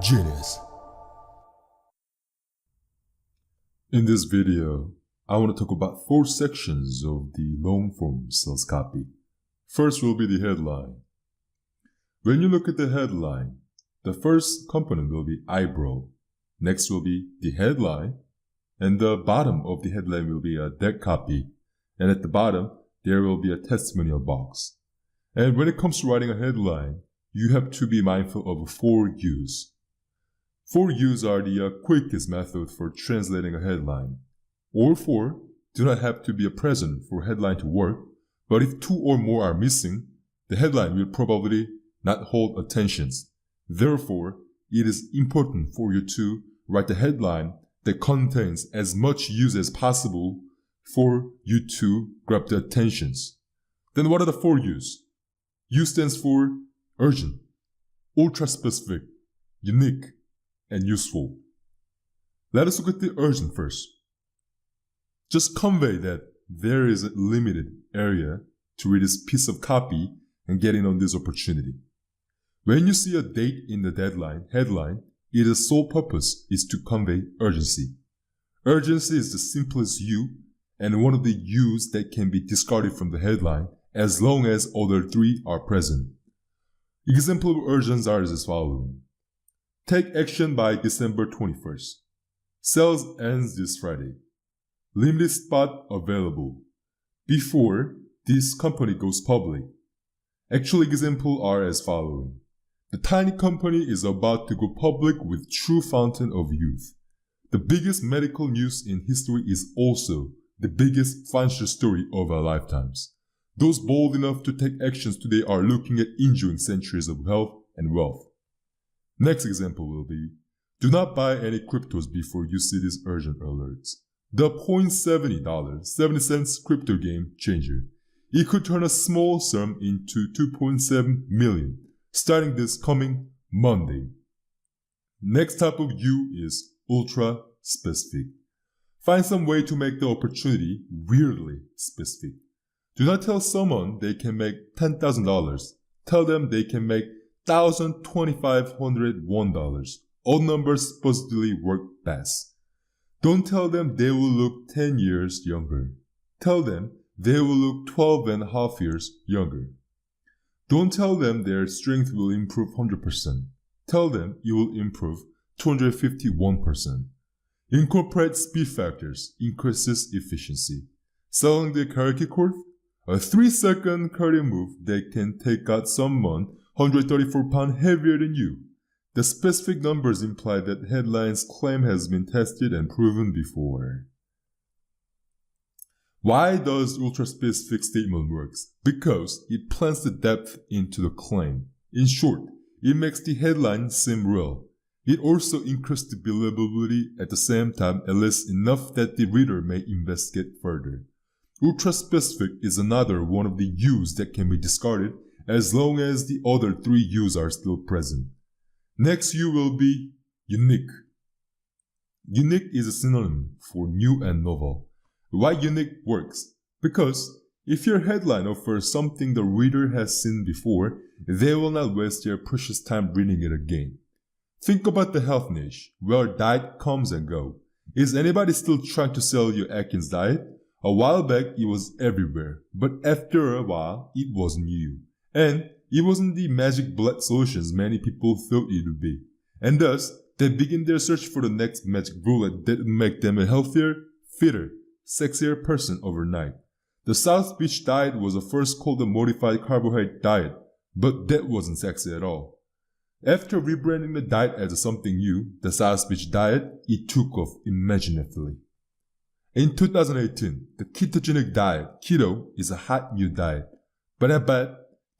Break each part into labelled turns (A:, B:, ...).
A: Genius. In this video, I want to talk about 4 sections of the long-form sales copy. First will be the headline. When you look at the headline, the first component will be eyebrow. Next will be the headline, and the bottom of the headline will be a deck copy, and at the bottom there will be a testimonial box. And when it comes to writing a headline, you have to be mindful of 4 U's. 4 U's are the quickest method for translating a headline. All 4 do not have to be present for a headline to work, but if 2 or more are missing, the headline will probably not hold attention. Therefore, it is important for you to write a headline that contains as much use as possible for you to grab the attentions. Then what are the 4 U's? U stands for urgent, ultra-specific, unique, and useful. Let us look at the urgent first. Just convey that there is a limited area to read this piece of copy and get in on this opportunity. When you see a date in the headline, its sole purpose is to convey urgency. Urgency is the simplest U and one of the U's that can be discarded from the headline as long as other 3 are present. Example of urgent are as following. Take action by December 21st. Sales ends this Friday. Limited spot available. Before this company goes public. Actual examples are as following. The tiny company is about to go public with true fountain of youth. The biggest medical news in history is also the biggest financial story of our lifetimes. Those bold enough to take actions today are looking at enjoying centuries of health and wealth. Next example will be, do not buy any cryptos before you see these urgent alerts. The $0.70 crypto game changer. It could turn a small sum into 2.7 million, starting this coming Monday. Next type of U is ultra specific. Find some way to make the opportunity weirdly specific. Do not tell someone they can make $10,000. Tell them they can make $1,251. Odd numbers supposedly work best. Don't tell them they will look 10 years younger. Tell them they will look 12 and a half years younger. Don't tell them their strength will improve 100%. Tell them it will improve 251%. Incorporate speed factors, increases efficiency. Selling the karaoke court? A 3-second cardio move that can take out someone 134 pounds heavier than you. The specific numbers imply that headline's claim has been tested and proven before. Why does ultra-specific statement work? Because it plants the depth into the claim. In short, it makes the headline seem real. It also increases the believability at the same time, at least enough that the reader may investigate further. Ultra-specific is another one of the U's that can be discarded as long as the other 3 U's are still present. Next U will be unique. Unique is a synonym for new and novel. Why unique works? Because if your headline offers something the reader has seen before, they will not waste their precious time reading it again. Think about the health niche, where diet comes and goes. Is anybody still trying to sell you Atkins diet? A while back it was everywhere, but after a while it was new. And it wasn't the magic blood solutions many people thought it would be. And thus, they begin their search for the next magic bullet that would make them a healthier, fitter, sexier person overnight. The South Beach diet was the first called the modified carbohydrate diet, but that wasn't sexy at all. After rebranding the diet as something new, the South Beach diet, it took off imaginatively. In 2018, the ketogenic diet, keto, is a hot new diet. But at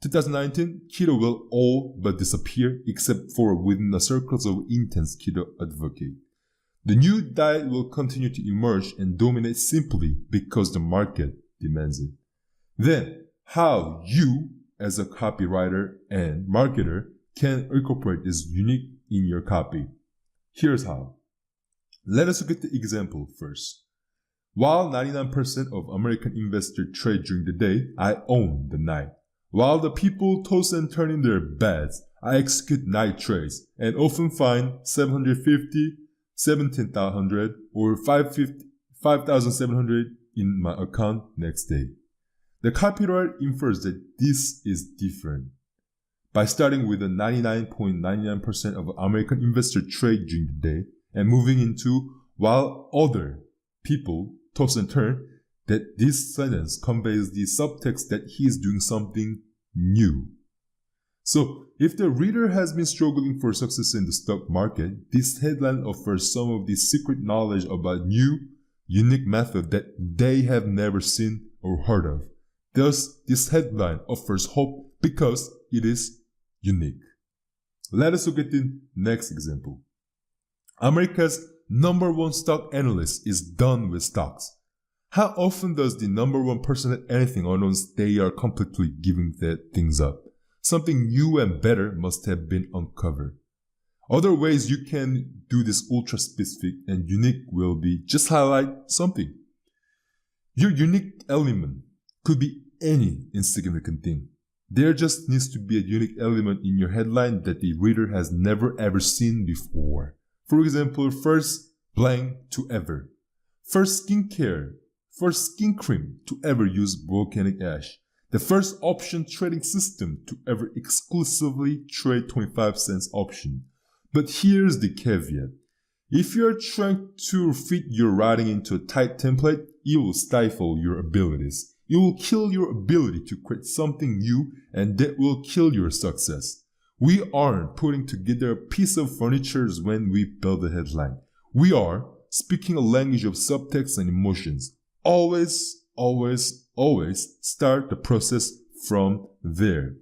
A: 2019, keto will all but disappear except for within the circles of intense keto advocate. The new diet will continue to emerge and dominate simply because the market demands it. Then, how you, as a copywriter and marketer, can incorporate this unique in your copy. Here's how. Let us look at the example first. While 99% of American investors trade during the day, I own the night. While the people toss and turn in their beds, I execute night trades and often find 750, 17,000 or 5,700 in my account next day. The copywriter infers that this is different. By starting with a 99.99% of American investors trade during the day and moving into while other people toss and turn, that this sentence conveys the subtext that he is doing something new. So, if the reader has been struggling for success in the stock market, this headline offers some of the secret knowledge about new, unique method that they have never seen or heard of. Thus, this headline offers hope because it is unique. Let us look at the next example. America's #1 stock analyst is done with stocks. How often does the #1 person at anything announce they are completely giving things up? Something new and better must have been uncovered. Other ways you can do this ultra specific and unique will be just highlight something. Your unique element could be any insignificant thing. There just needs to be a unique element in your headline that the reader has never ever seen before. For example, first blank to ever. First skincare. First skin cream to ever use volcanic ash. The first option trading system to ever exclusively trade 25 cents option. But here's the caveat. If you're trying to fit your writing into a tight template, it will stifle your abilities. It will kill your ability to create something new, and that will kill your success. We aren't putting together a piece of furniture when we build a headline. We are speaking a language of subtext and emotions. Always, always, always start the process from there.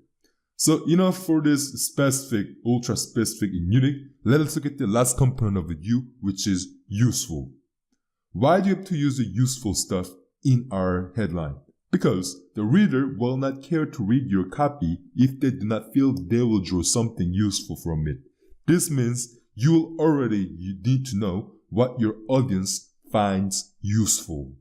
A: So enough for this specific, ultra specific and unique. Let us look at the last component of the U, which is useful. Why do you have to use the useful stuff in our headline? Because the reader will not care to read your copy if they do not feel they will draw something useful from it. This means you need to know what your audience finds useful.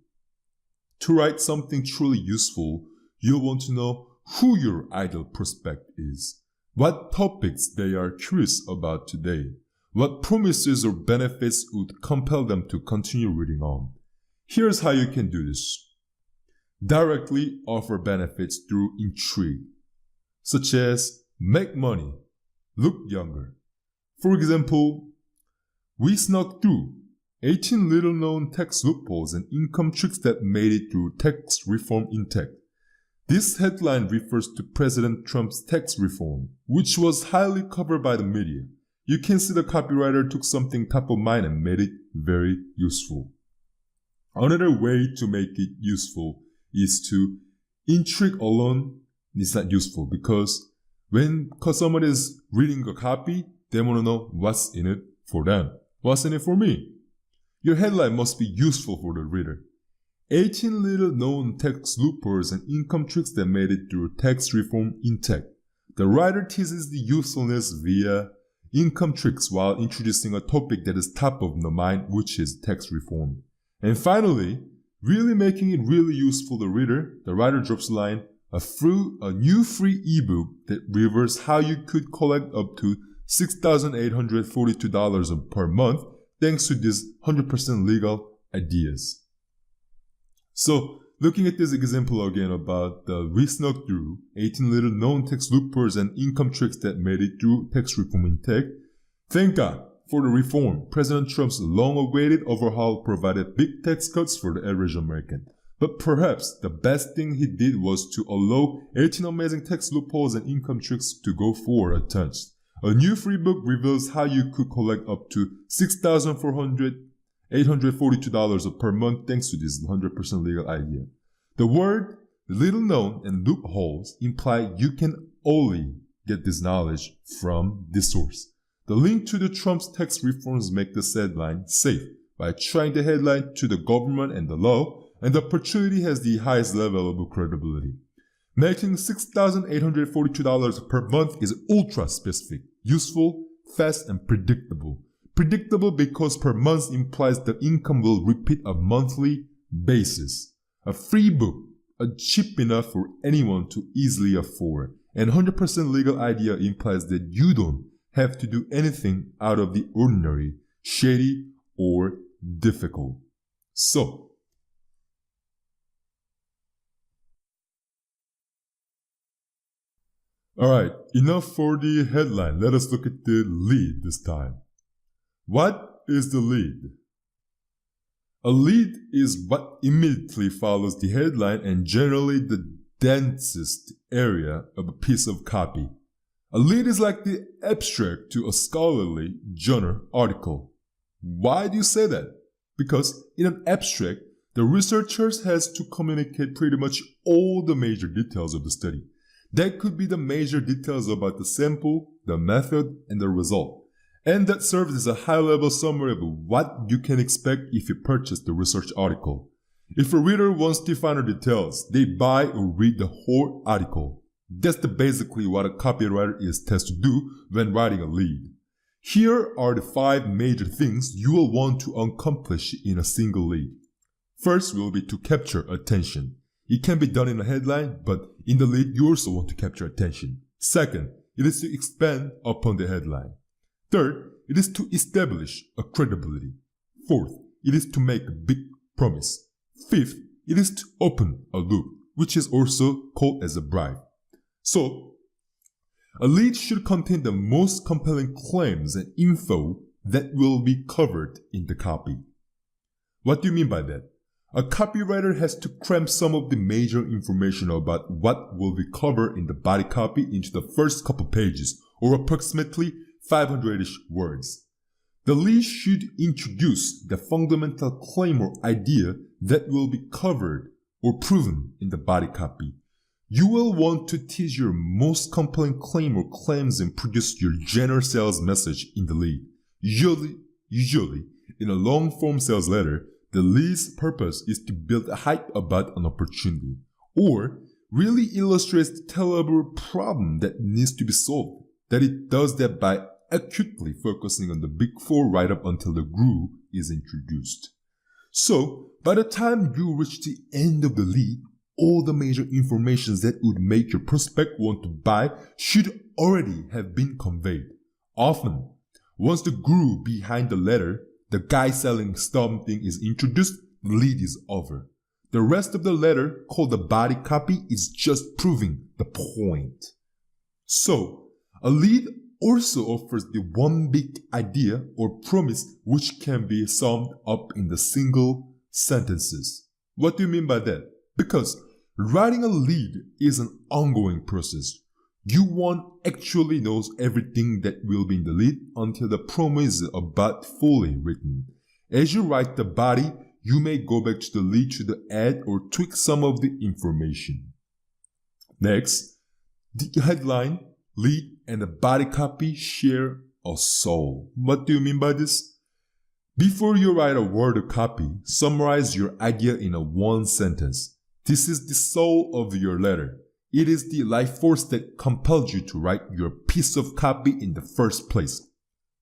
A: To write something truly useful, you'll want to know who your ideal prospect is, what topics they are curious about today, what promises or benefits would compel them to continue reading on. Here's how you can do this. Directly offer benefits through intrigue, such as make money, look younger. For example, we snuck through 18 little-known tax loopholes and income tricks that made it through tax reform in tech. This headline refers to President Trump's tax reform, which was highly covered by the media. You can see the copywriter took something top of mind and made it very useful. Another way to make it useful is to intrigue alone is not useful, because when someone is reading a copy, they want to know what's in it for them. What's in it for me? Your headline must be useful for the reader. 18 little known tax loopholes and income tricks that made it through tax reform in tech. The writer teases the usefulness via income tricks while introducing a topic that is top of the mind, which is tax reform. And finally, really making it really useful to the reader, the writer drops a line, a new free ebook that reveals how you could collect up to $6,842 per month thanks to these 100% legal ideas. So, looking at this example again about we snuck through 18 little known tax loopholes and income tricks that made it through tax reform in tech. Thank God for the reform. President Trump's long-awaited overhaul provided big tax cuts for the average American. But perhaps the best thing he did was to allow 18 amazing tax loopholes and income tricks to go for a touch. A new free book reveals how you could collect up to $6,842 per month thanks to this 100% legal idea. The word little known and loopholes imply you can only get this knowledge from this source. The link to the Trump's tax reforms make this headline safe by trying the headline to the government and the law, and the opportunity has the highest level of credibility. Making $6,842 per month is ultra specific, useful, fast, and predictable. Predictable because per month implies the income will repeat a monthly basis. A free book, cheap enough for anyone to easily afford. and 100% legal idea implies that you don't have to do anything out of the ordinary, shady, or difficult. So, alright, enough for the headline. Let us look at the lead this time. What is the lead? A lead is what immediately follows the headline and generally the densest area of a piece of copy. A lead is like the abstract to a scholarly journal article. Why do you say that? Because in an abstract, the researchers has to communicate pretty much all the major details of the study. That could be the major details about the sample, the method, and the result. And that serves as a high-level summary of what you can expect if you purchase the research article. If a reader wants the finer details, they buy or read the whole article. That's basically what a copywriter is tasked to do when writing a lead. Here are the 5 major things you will want to accomplish in a single lead. First will be to capture attention. It can be done in a headline, but in the lead you also want to capture attention. Second, it is to expand upon the headline. Third, it is to establish a credibility. Fourth, it is to make a big promise. Fifth, it is to open a loop, which is also called as a bribe. So, a lead should contain the most compelling claims and info that will be covered in the copy. What do you mean by that? A copywriter has to cram some of the major information about what will be covered in the body copy into the first couple pages, or approximately 500-ish words. The lead should introduce the fundamental claim or idea that will be covered or proven in the body copy. You will want to tease your most compelling claim or claims and produce your general sales message in the lead. Usually, in a long-form sales letter, the lead's purpose is to build a hype about an opportunity, or really illustrates the tellable problem that needs to be solved. That it does that by acutely focusing on the big 4 right up until the groove is introduced. So, by the time you reach the end of the lead, all the major information that would make your prospect want to buy should already have been conveyed. Often, once the guru behind the letter, the guy selling something, is introduced, the lead is over. The rest of the letter, called the body copy, is just proving the point. So, a lead also offers the one big idea or promise which can be summed up in the single sentences. What do you mean by that? Because writing a lead is an ongoing process. You won't actually know everything that will be in the lead until the promise is about fully written. As you write the body, you may go back to the lead to add or tweak some of the information. Next, the headline, lead, and the body copy share a soul. What do you mean by this? Before you write a word of copy, summarize your idea in a one sentence. This is the soul of your letter. It is the life force that compels you to write your piece of copy in the first place.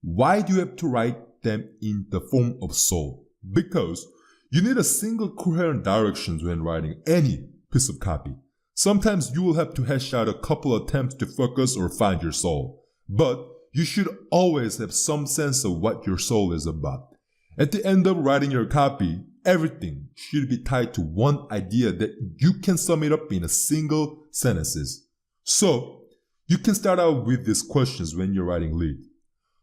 A: Why do you have to write them in the form of soul? Because you need a single coherent directions when writing any piece of copy. Sometimes you will have to hash out a couple attempts to focus or find your soul. But you should always have some sense of what your soul is about. At the end of writing your copy, everything should be tied to one idea that you can sum it up in a single sentences. So, you can start out with these questions when you're writing lead.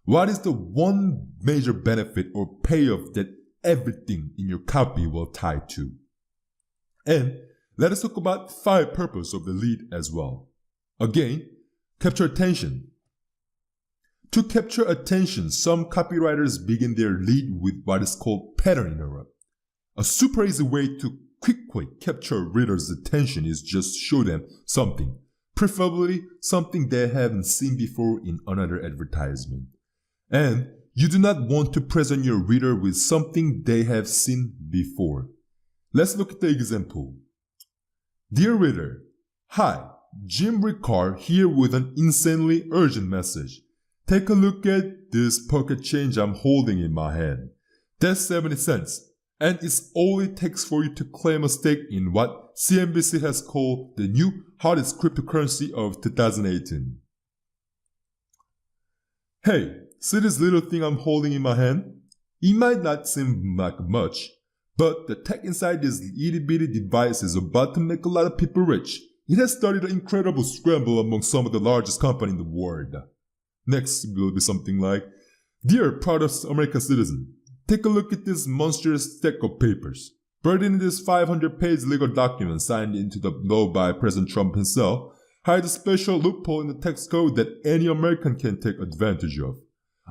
A: What is the one major benefit or payoff that everything in your copy will tie to? And let us talk about 5 purposes of the lead as well. Again, capture attention. To capture attention, some copywriters begin their lead with what is called pattern interrupt. A super easy way to quickly capture a reader's attention is just show them something, preferably something they haven't seen before in another advertisement. And you do not want to present your reader with something they have seen before. Let's look at the example. Dear reader, hi, Jim Ricard here with an insanely urgent message. Take a look at this pocket change I'm holding in my hand. That's 70 cents. and it's all it takes for you to claim a stake in what CNBC has called the new hottest cryptocurrency of 2018. Hey, see this little thing I'm holding in my hand? It might not seem like much, but the tech inside this itty-bitty device is about to make a lot of people rich. It has started an incredible scramble among some of the largest companies in the world. Next will be something like, "Dear proud American citizen, take a look at this monstrous stack of papers. Buried in this 500-page legal document signed into the law by President Trump himself, hides a special loophole in the tax code that any American can take advantage of,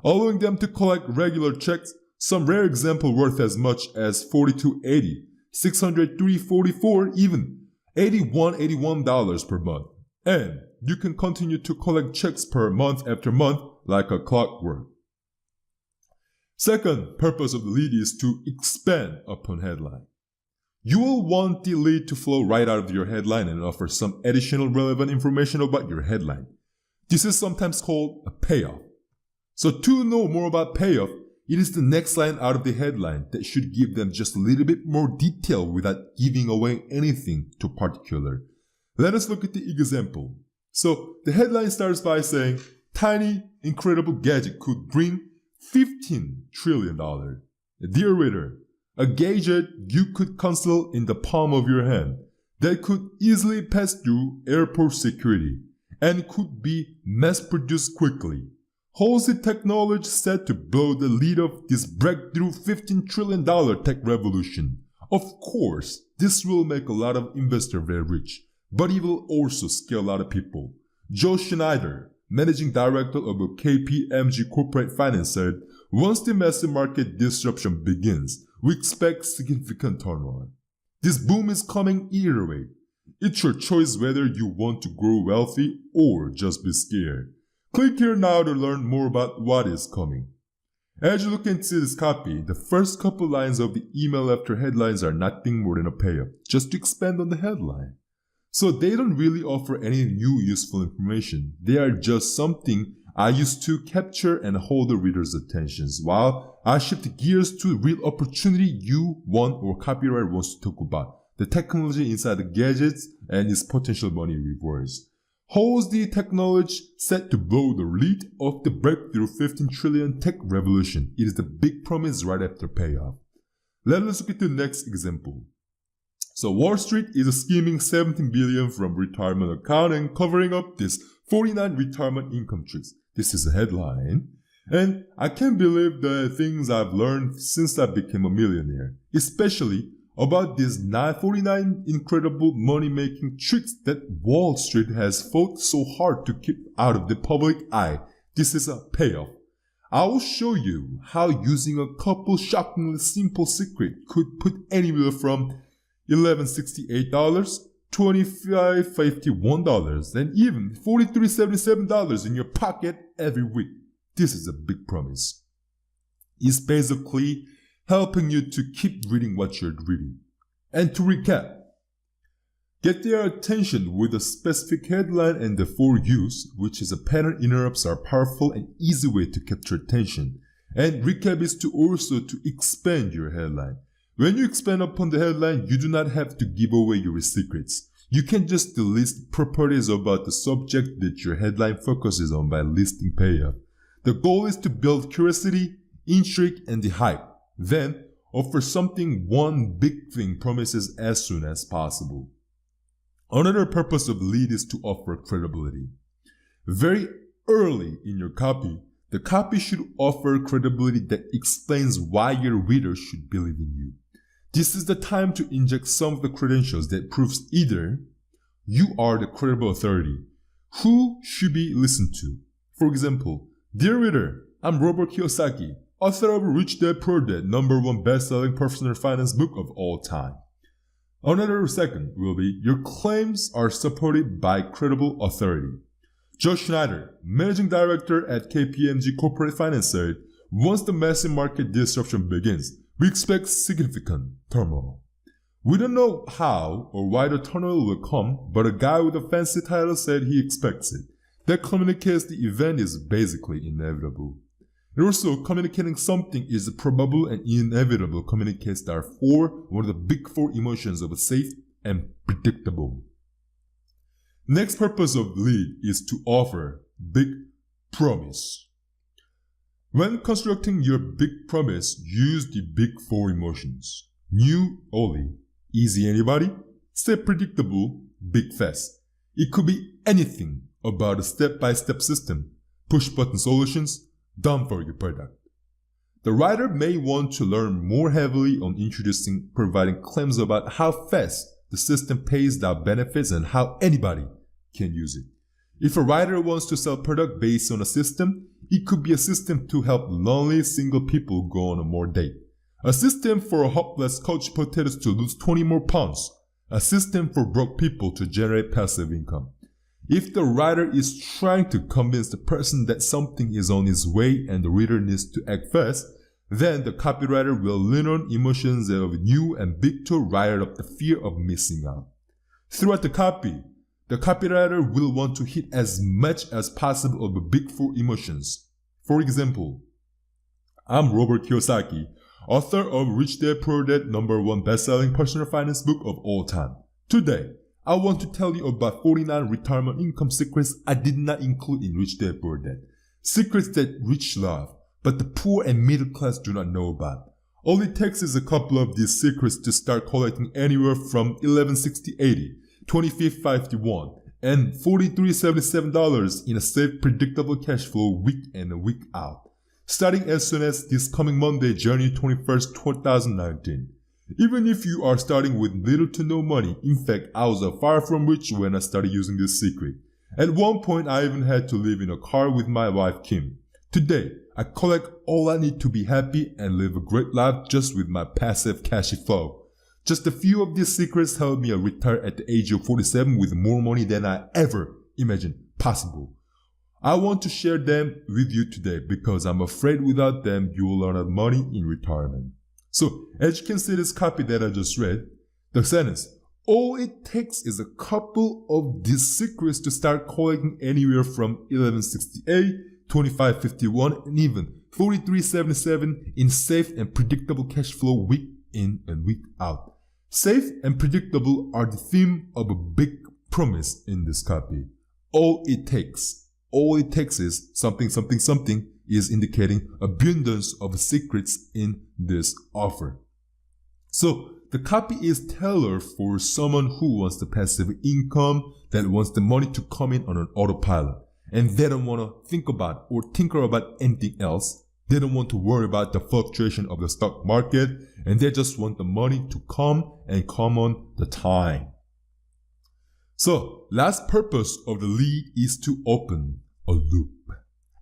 A: allowing them to collect regular checks, some rare example worth as much as $42.80, $603.44, even $81 per month. And you can continue to collect checks per month after month like a clockwork." Second purpose of the lead is to expand upon headline. You will want the lead to flow right out of your headline and offer some additional relevant information about your headline. This is sometimes called a payoff. So to know more about payoff, it is the next line out of the headline that should give them just a little bit more detail without giving away anything too particular. Let us look at the example. So the headline starts by saying, "Tiny, incredible gadget could bring $15 trillion. Dear reader, a gadget you could console in the palm of your hand that could easily pass through airport security and could be mass-produced quickly. Holds the technology set to blow the lead of this breakthrough $15 trillion tech revolution. Of course, this will make a lot of investors very rich, but it will also scare a lot of people." Joe Schneider, managing director of KPMG Corporate Finance, said, "Once the massive market disruption begins, we expect significant turmoil. This boom is coming either way. It's your choice whether you want to grow wealthy or just be scared. Click here now to learn more about what is coming." As you look into this copy, the first couple lines of the email after headlines are nothing more than a payoff, just to expand on the headline. So they don't really offer any new useful information. They are just something I use to capture and hold the reader's attentions, while I shift gears to real opportunity you want or copywriter wants to talk about, the technology inside the gadgets and its potential money rewards. Holds the technology set to blow the lead of the breakthrough 15 trillion tech revolution. It is the big promise right after payoff. Let us look at the next example. So Wall Street is scheming $17 billion from retirement account and covering up this 49 retirement income tricks. This is a headline. And I can't believe the things I've learned since I became a millionaire, especially about these 49 incredible money-making tricks that Wall Street has fought so hard to keep out of the public eye. This is a payoff. I will show you how using a couple shockingly simple secrets could put anywhere from $11.68, $25.51, and even $43.77 in your pocket every week. This is a big promise. It's basically helping you to keep reading what you're reading. And to recap, get their attention with a specific headline and the for use, which is a pattern interrupts are powerful and easy way to capture attention. And recap is to also to expand your headline. When you expand upon the headline, you do not have to give away your secrets. You can just list properties about the subject that your headline focuses on by listing payoff. The goal is to build curiosity, intrigue, and the hype. Then, offer something one big thing promises as soon as possible. Another purpose of lead is to offer credibility. Very early in your copy, the copy should offer credibility that explains why your readers should believe in you. This is the time to inject some of the credentials that proves either you are the credible authority who should be listened to. For example, "Dear reader, I'm Robert Kiyosaki, author of Rich Dad Poor Dad, #1 best-selling personal finance book of all time." Another second will be, your claims are supported by credible authority. Joe Schneider, managing director at KPMG Corporate Finance, said, "Once the massive market disruption begins, we expect significant turmoil." We don't know how or why the turmoil will come, but a guy with a fancy title said he expects it. That communicates the event is basically inevitable. And also, communicating something is probable and inevitable communicates that are one of the big four emotions of safe and predictable. Next purpose of lead is to offer big promise. When constructing your big promise, use the big four emotions. New only, easy anybody, step predictable, big fast. It could be anything about a step-by-step system, push-button solutions, done for your product. The writer may want to learn more heavily on providing claims about how fast the system pays out benefits and how anybody can use it. If a writer wants to sell product based on a system, it could be a system to help lonely single people go on a more date. A system for hopeless couch potatoes to lose 20 more pounds. A system for broke people to generate passive income. If the writer is trying to convince the person that something is on its way and the reader needs to act fast, then the copywriter will lean on emotions of new and big to write up the fear of missing out. Throughout the copy, the copywriter will want to hit as much as possible of the big four emotions. For example, I'm Robert Kiyosaki, author of Rich Dad Poor Dad #1 best-selling personal finance book of all time. Today, I want to tell you about 49 retirement income secrets I did not include in Rich Dad Poor Dad. Secrets that rich love, but the poor and middle class do not know about. All it takes is a couple of these secrets to start collecting anywhere from $11.60.80, $25.51, and $43.77 in a safe, predictable cash flow week in and week out. Starting as soon as this coming Monday, January 21st, 2019. Even if you are starting with little to no money, in fact, I was far from rich when I started using this secret. At one point, I even had to live in a car with my wife, Kim. Today, I collect all I need to be happy and live a great life just with my passive cash flow. Just a few of these secrets helped me retire at the age of 47 with more money than I ever imagined possible. I want to share them with you today because I'm afraid without them, you will run out of money in retirement. So, as you can see this copy that I just read, the sentence, all it takes is a couple of these secrets to start collecting anywhere from $11.68, $25.51, and even $43.77 in safe and predictable cash flow week in and week out. Safe and predictable are the theme of a big promise in this copy. All it takes is something is indicating abundance of secrets in this offer. So the copy is tailored for someone who wants the passive income, that wants the money to come in on an autopilot, and they don't want to think about or tinker about anything else. They don't want to worry about the fluctuation of the stock market, and they just want the money to come and come on the time. So, last purpose of the lead is to open a loop.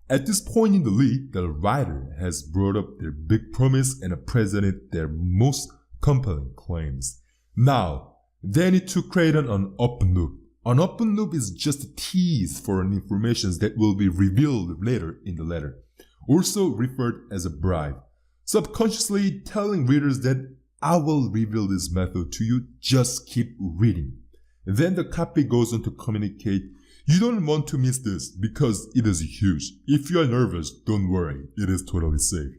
A: At this point in the lead, the writer has brought up their big promise and presented their most compelling claims. Now, they need to create an open loop. An open loop is just a tease for an information that will be revealed later in the letter, also referred as a bribe. Subconsciously telling readers that I will reveal this method to you, just keep reading. Then the copy goes on to communicate, you don't want to miss this because it is huge. If you are nervous, don't worry, it is totally safe.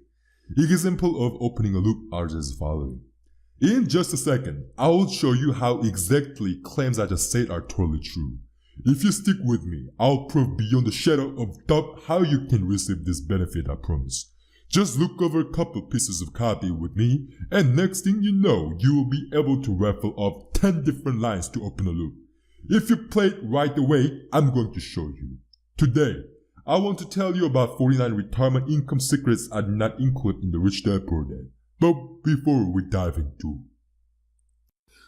A: Example of opening a loop are as following. In just a second, I will show you how exactly claims I just said are totally true. If you stick with me, I'll prove beyond the shadow of doubt how you can receive this benefit I promise. Just look over a couple pieces of copy with me, and next thing you know, you will be able to raffle off 10 different lines to open a loop. If you play it right away, I'm going to show you. Today, I want to tell you about 49 retirement income secrets I did not include in the Rich Dad Poor Dad. But before we dive into.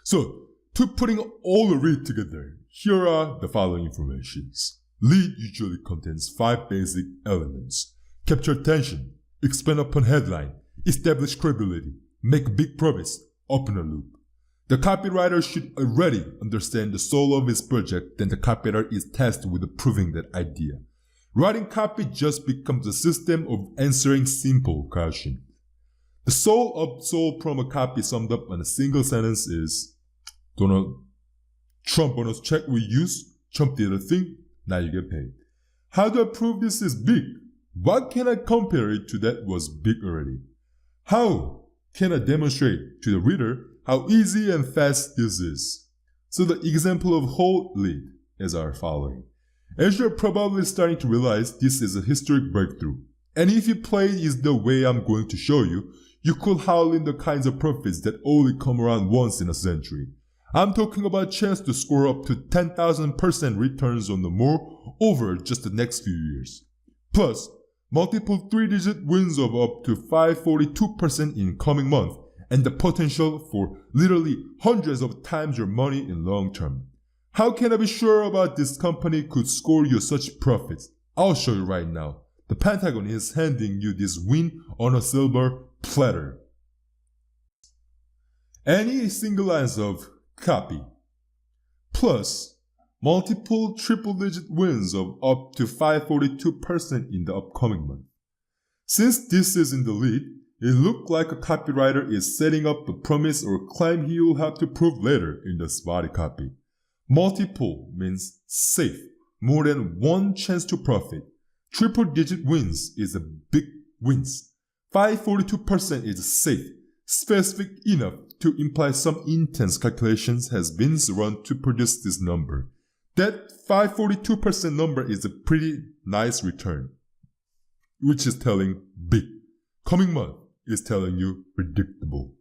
A: So, to putting all the read together, here are the following informations. Lead usually contains 5 basic elements. Capture attention, expand upon headline, establish credibility, make big promise, open a loop. The copywriter should already understand the soul of his project, then the copywriter is tasked with proving that idea. Writing copy just becomes a system of answering simple questions. The soul of soul promo copy summed up in a single sentence is, Donald Trump bonus check we use, Trump did a thing, now you get paid. How do I prove this is big? What can I compare it to that was big already? How can I demonstrate to the reader how easy and fast this is? So the example of whole lead is our following. As you're probably starting to realize, this is a historic breakthrough. And if you play it the way I'm going to show you, you could haul in the kinds of profits that only come around once in a century. I'm talking about a chance to score up to 10,000% returns on the more over just the next few years. Plus, multiple 3-digit wins of up to 542% in coming month, and the potential for literally hundreds of times your money in long term. How can I be sure about this company could score you such profits? I'll show you right now. The Pentagon is handing you this win on a silver platter. Any single lines of copy, plus multiple triple-digit wins of up to 542% in the upcoming month. Since this is in the lead, it looks like a copywriter is setting up a promise or claim he will have to prove later in the body copy. Multiple means safe, more than one chance to profit. Triple-digit wins is a big wins. 542% is safe, specific enough to imply some intense calculations has been run to produce this number. That 542% number is a pretty nice return, which is telling big. Coming month is telling you predictable.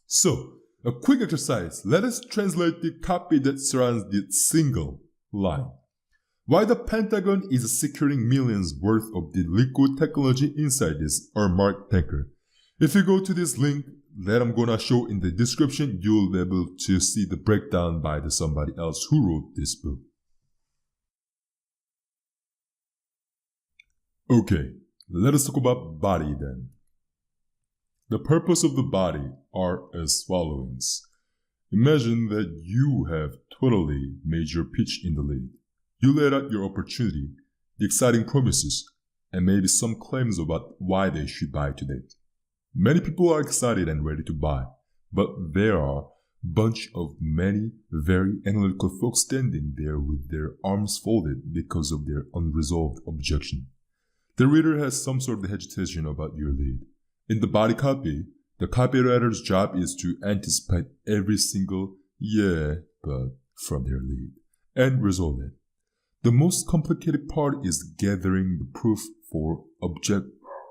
A: So, a quick exercise. Let us translate the copy that surrounds the single line. Why the Pentagon is securing millions worth of the liquid technology inside this unmarked tanker. If you go to this link that I'm gonna show in the description, you'll be able to see the breakdown by somebody else who wrote this book. Okay, let us talk about body then. The purpose of the body are as followings. Imagine that you have totally made your pitch in the lead. You laid out your opportunity, the exciting promises, and maybe some claims about why they should buy today. Many people are excited and ready to buy, but there are a bunch of many very analytical folks standing there with their arms folded because of their unresolved objection. The reader has some sort of hesitation about your lead. In the body copy, the copywriter's job is to anticipate every single yeah, but from their lead and resolve it. The most complicated part is gathering the proof for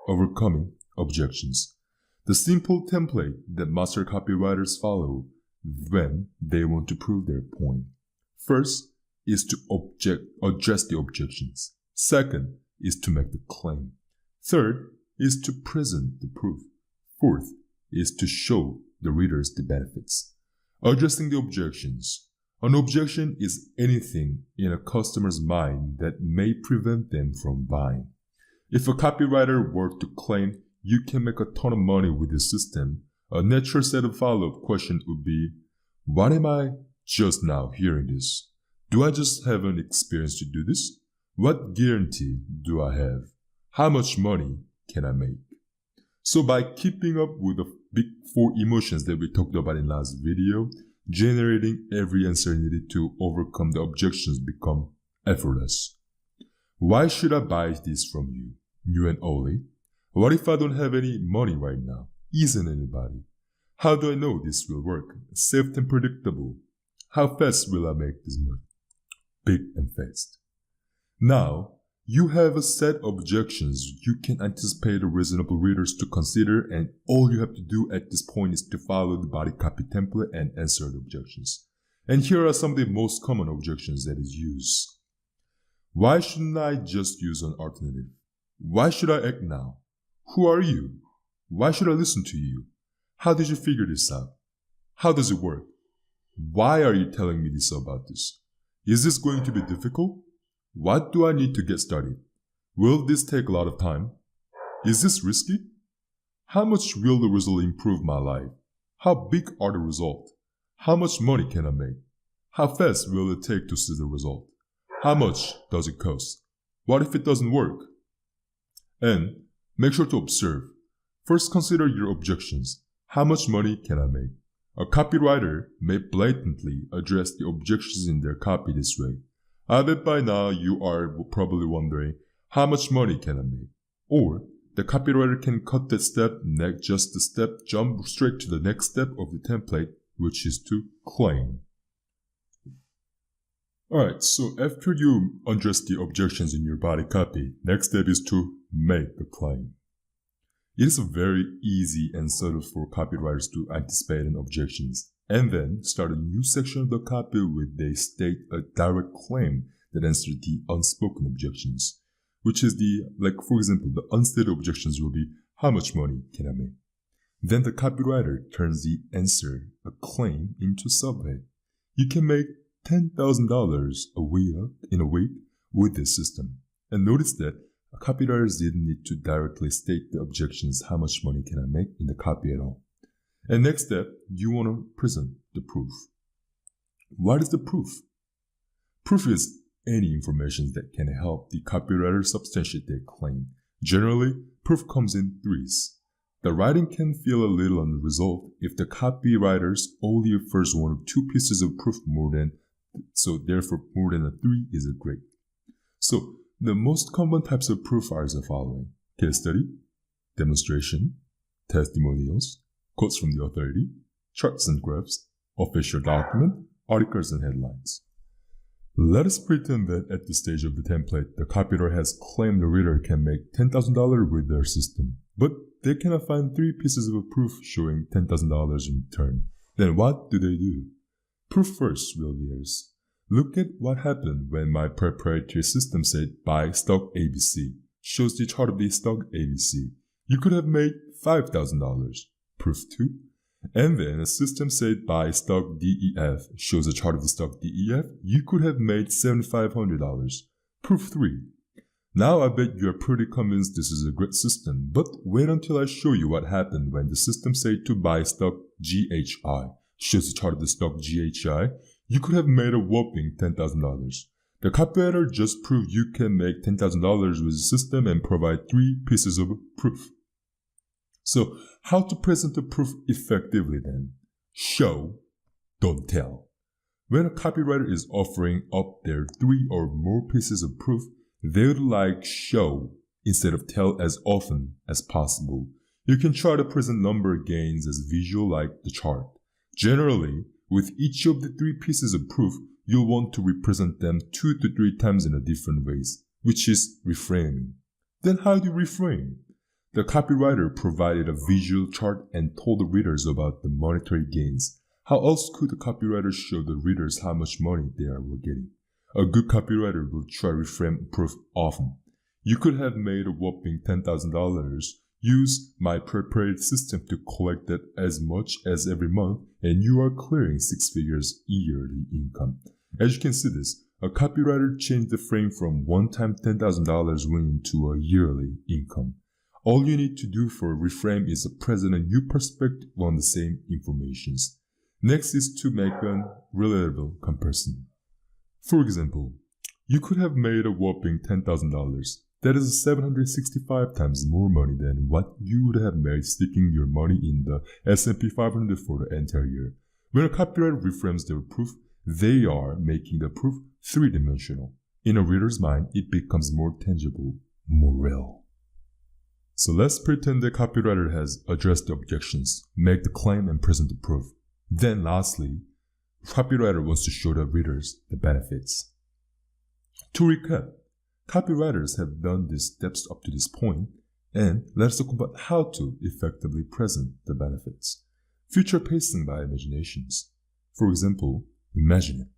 A: overcoming objections. The simple template that master copywriters follow when they want to prove their point. First is to address the objections. Second is to make the claim. Third is to present the proof. Fourth is to show the readers the benefits. Addressing the objections. An objection is anything in a customer's mind that may prevent them from buying. If a copywriter were to claim you can make a ton of money with this system, a natural set of follow-up questions would be, what am I just now hearing this? Do I just have an experience to do this? What guarantee do I have? How much money can I make? So by keeping up with the big 4 emotions that we talked about in last video, generating every uncertainty to overcome the objections become effortless. Why should I buy this from you? You and Oli? What if I don't have any money right now? Isn't anybody? How do I know this will work? Safe and predictable. How fast will I make this money? Big and fast. Now, you have a set of objections you can anticipate the reasonable readers to consider, and all you have to do at this point is to follow the body copy template and answer the objections. And here are some of the most common objections that is used. Why shouldn't I just use an alternative? Why should I act now? Who are you? Why should I listen to you? How did you figure this out? How does it work? Why are you telling me this about this? Is this going to be difficult? What do I need to get started? Will this take a lot of time? Is this risky? How much will the result improve my life? How big are the results? How much money can I make? How fast will it take to see the result? How much does it cost? What if it doesn't work? And make sure to observe. First, consider your objections. How much money can I make? A copywriter may blatantly address the objections in their copy this way. I bet by now you are probably wondering, how much money can I make? Or the copywriter can cut that step, just the step, jump straight to the next step of the template, which is to claim. Alright, so after you address the objections in your body copy, next step is to make the claim. It is very easy and subtle for copywriters to anticipate objections, and then start a new section of the copy where they state a direct claim that answers the unspoken objections, which is for example, the unstated objections will be, how much money can I make? Then the copywriter turns the answer, a claim, into subhead. You can make $10,000 in a week with this system. And notice that copywriters didn't need to directly state the objections, how much money can I make, in the copy at all. And next step, you want to present the proof. What is the proof? Proof is any information that can help the copywriter substantiate their claim. Generally, proof comes in threes. The writing can feel a little unresolved if the copywriters only refers one or two pieces of proof therefore more than a three is great. So the most common types of proof are the following: case study, demonstration, testimonials, quotes from the authority, charts and graphs, official document, articles and headlines. Let us pretend that at this stage of the template, the copywriter has claimed the reader can make $10,000 with their system, but they cannot find three pieces of proof showing $10,000 in return. Then what do? Proof first, reviewers. Look at what happened when my proprietary system said buy stock ABC, shows the chart of the stock ABC. You could have made $5,000. Proof 2. And then a system said buy stock DEF, shows a chart of the stock DEF. You could have made $7,500. Proof 3. Now I bet you are pretty convinced this is a great system, but wait until I show you what happened when the system said to buy stock GHI, shows the chart of the stock GHI. You could have made a whopping $10,000. The copywriter just proved you can make $10,000 with the system and provide three pieces of proof. So, how to present the proof effectively then? Show, don't tell. When a copywriter is offering up their three or more pieces of proof, they would like show instead of tell as often as possible. You can try to present number gains as visual like the chart. Generally, with each of the three pieces of proof, you'll want to represent them 2 to 3 times in a different ways, which is reframing. Then how do you reframe? The copywriter provided a visual chart and told the readers about the monetary gains. How else could the copywriter show the readers how much money they were getting? A good copywriter will try to reframe proof often. You could have made a whopping $10,000. Use my proprietary system to collect that as much as every month, and you are clearing 6 figures yearly income. As you can see this, a copywriter changed the frame from one-time $10,000 win to a yearly income. All you need to do for reframe is to present a new perspective on the same informations. Next is to make a relatable comparison. For example, you could have made a whopping $10,000. That is 765 times more money than what you would have made sticking your money in the S&P 500 for the entire year. When a copywriter reframes their proof, they are making the proof three-dimensional. In a reader's mind, it becomes more tangible, more real. So let's pretend the copywriter has addressed the objections, make the claim and present the proof. Then lastly, the copywriter wants to show the readers the benefits. To recap, copywriters have done these steps up to this point, and let's talk about how to effectively present the benefits. Future pacing by imaginations. For example, imagine it.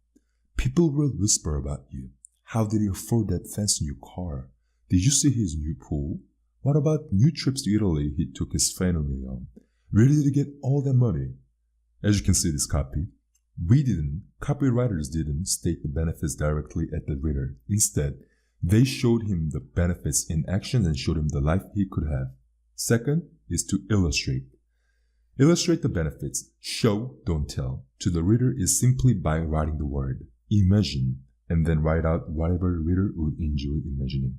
A: People will whisper about you. How did he afford that fancy new car? Did you see his new pool? What about new trips to Italy he took his family on? Where did he get all that money? As you can see this copy, copywriters didn't state the benefits directly at the reader. Instead, they showed him the benefits in action and showed him the life he could have. Second is to illustrate. Illustrate the benefits, show, don't tell, to the reader is simply by writing the word, imagine, and then write out whatever the reader would enjoy imagining.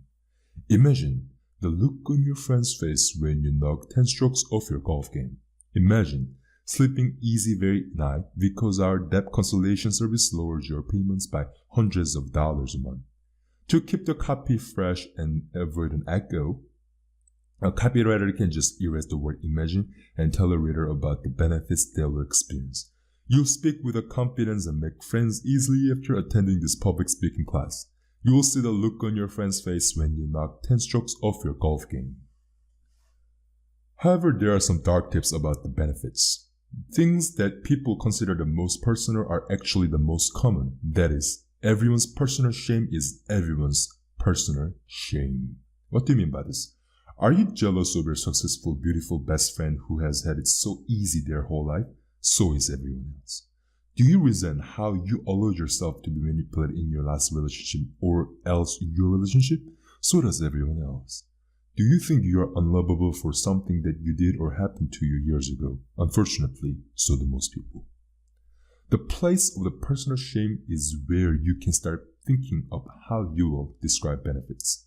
A: Imagine the look on your friend's face when you knock 10 strokes off your golf game. Imagine sleeping easy very night because our debt consolidation service lowers your payments by hundreds of dollars a month. To keep the copy fresh and avoid an echo, a copywriter can just erase the word imagine and tell a reader about the benefits they will experience. You'll speak with a confidence and make friends easily after attending this public speaking class. You will see the look on your friend's face when you knock 10 strokes off your golf game. However, there are some dark tips about the benefits. Things that people consider the most personal are actually the most common. That is, everyone's personal shame is everyone's personal shame. What do you mean by this? Are you jealous of your successful, beautiful best friend who has had it so easy their whole life? So is everyone else. Do you resent how you allowed yourself to be manipulated in your last relationship or else your relationship? So does everyone else. Do you think you are unlovable for something that you did or happened to you years ago? Unfortunately, so do most people. The place of the personal shame is where you can start thinking of how you will describe benefits.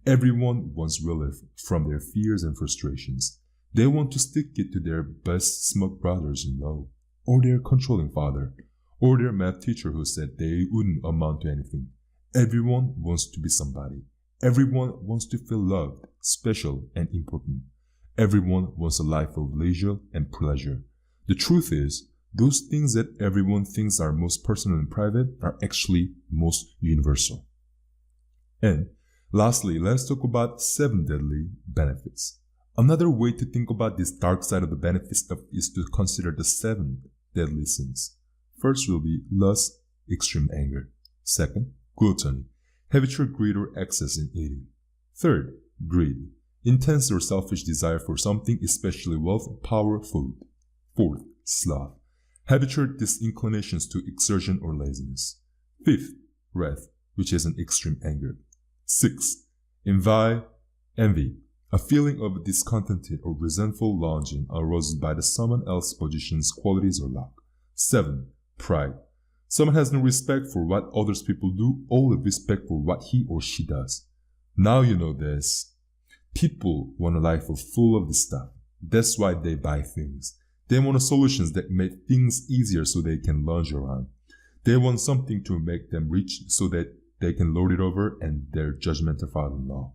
A: Everyone wants relief from their fears and frustrations. They want to stick it to their best smug brothers-in-law, or their controlling father, or their math teacher who said they wouldn't amount to anything. Everyone wants to be somebody. Everyone wants to feel loved, special, and important. Everyone wants a life of leisure and pleasure. The truth is, those things that everyone thinks are most personal and private are actually most universal. And lastly, let's talk about 7 deadly benefits. Another way to think about this dark side of the benefit stuff is to consider the 7 deadly sins. First will be lust, extreme anger. Second, gluttony, habitual greed or excess in eating. Third, greed, intense or selfish desire for something, especially wealth, power, food. Fourth, sloth, habitual disinclinations to exertion or laziness. Fifth, wrath, which is an extreme anger. Sixth, envy, a feeling of discontented or resentful longing aroused by the someone else's positions, qualities, or luck. 7. Pride. Someone has no respect for what others people do, only respect for what he or she does. Now you know this. People want a life full of this stuff. That's why they buy things. They want solutions that make things easier so they can lounge around. They want something to make them rich so that they can lord it over and their judgmental father-in-law.